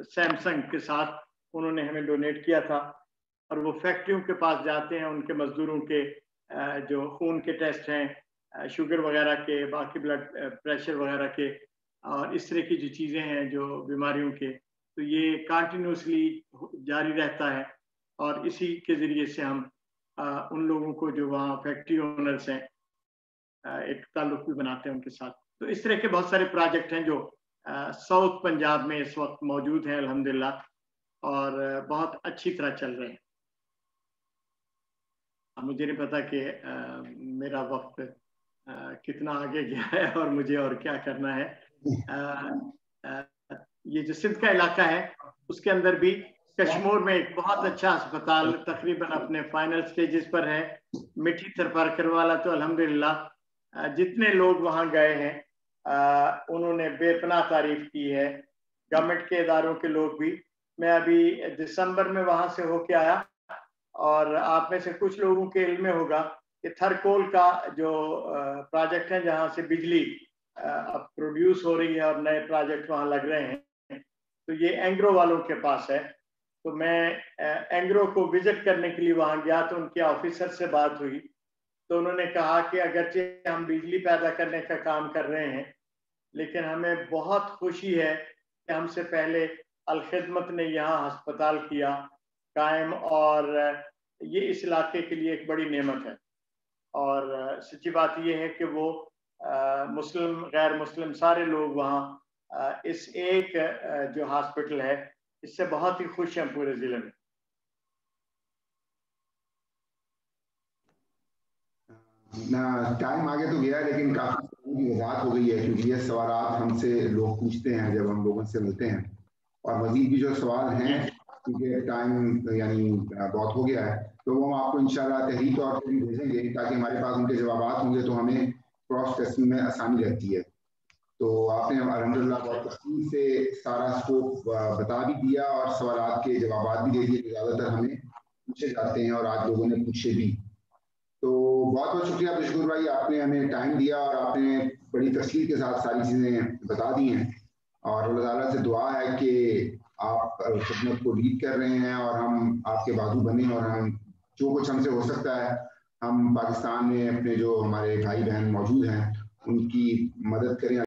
सैमसंग के साथ उन्होंने हमें डोनेट किया था, और वो फैक्ट्रियों के पास जाते हैं, उनके मजदूरों के जो खून के टेस्ट हैं, शुगर वगैरह के, बाकी ब्लड प्रेशर वगैरह के, और इस तरह की जो चीज़ें हैं जो बीमारियों के, तो ये कंटिन्यूसली जारी रहता है। और इसी के ज़रिए से हम उन लोगों को जो वहाँ फैक्ट्री ओनर्स हैं एक ताल्लुक भी बनाते हैं उनके साथ। तो इस तरह के बहुत सारे प्रोजेक्ट हैं जो साउथ पंजाब में इस वक्त मौजूद हैं अल्हम्दुलिल्लाह, और बहुत अच्छी तरह चल रहे हैं। मुझे नहीं पता कि मेरा वक्त कितना आगे गया है और मुझे और क्या करना है। ये जो सिंध का इलाका है उसके अंदर भी कश्मीर में एक बहुत अच्छा अस्पताल तकरीबन अपने फाइनल स्टेजेस पर है, मिठी थरपारकर वाला। तो अल्हम्दुलिल्लाह जितने लोग वहाँ गए हैं उन्होंने बेपनाह तारीफ की है, गवर्नमेंट के इदारों के लोग भी। मैं अभी दिसंबर में वहाँ से होके आया, और आप में से कुछ लोगों के इल्म में होगा कि थरकोल का जो प्रोजेक्ट है जहाँ से बिजली अब प्रोड्यूस हो रही है और नए प्रोजेक्ट वहाँ लग रहे हैं। तो ये एंग्रो वालों के पास है। तो मैं एंग्रो को विजिट करने के लिए वहाँ गया, तो उनके ऑफिसर से बात हुई, तो उन्होंने कहा कि अगरचे हम बिजली पैदा करने का काम कर रहे हैं, लेकिन हमें बहुत खुशी है कि हमसे पहले अल-खिदमत ने यहाँ अस्पताल किया कायम, और ये इस इलाके के लिए एक बड़ी नेमत है। और सच्ची बात ये है कि वो मुस्लिम गैर मुस्लिम सारे लोग वहाँ इस एक जो हॉस्पिटल है इससे बहुत ही खुश हैं पूरे जिले में। टाइम आगे तो गया, लेकिन काफी वजाहत हो गई है, क्योंकि ये सवाल हमसे लोग पूछते हैं जब हम लोगों से मिलते हैं, और मजीद भी जो सवाल हैं, क्योंकि टाइम यानी बहुत हो गया है, तो वो हम आपको इंशाल्लाह तहरीर तौर पर भी भेजेंगे, ताकि हमारे पास उनके जवाब होंगे तो हमें क्रॉस टेस्टिंग में आसानी रहती है। तो आपने अल्हम्दुलिल्लाह बहुत तफसील से सारा स्कोप बता भी दिया और सवालात के जवाब भी दे दिए, ज़्यादातर हमें पूछे जाते हैं और आज लोगों ने पूछे भी। तो बहुत बहुत शुक्रिया बशकूर भाई, आपने हमें टाइम दिया और आपने बड़ी तफसील के साथ सारी चीज़ें बता दी हैं, और अल्लाह ताला से दुआ है कि आप खिदमत को लीड कर रहे हैं और हम आपके बाजू बने, और हम जो कुछ हमसे हो सकता है हम पाकिस्तान में अपने जो हमारे भाई बहन मौजूद हैं उनकी मदद करें।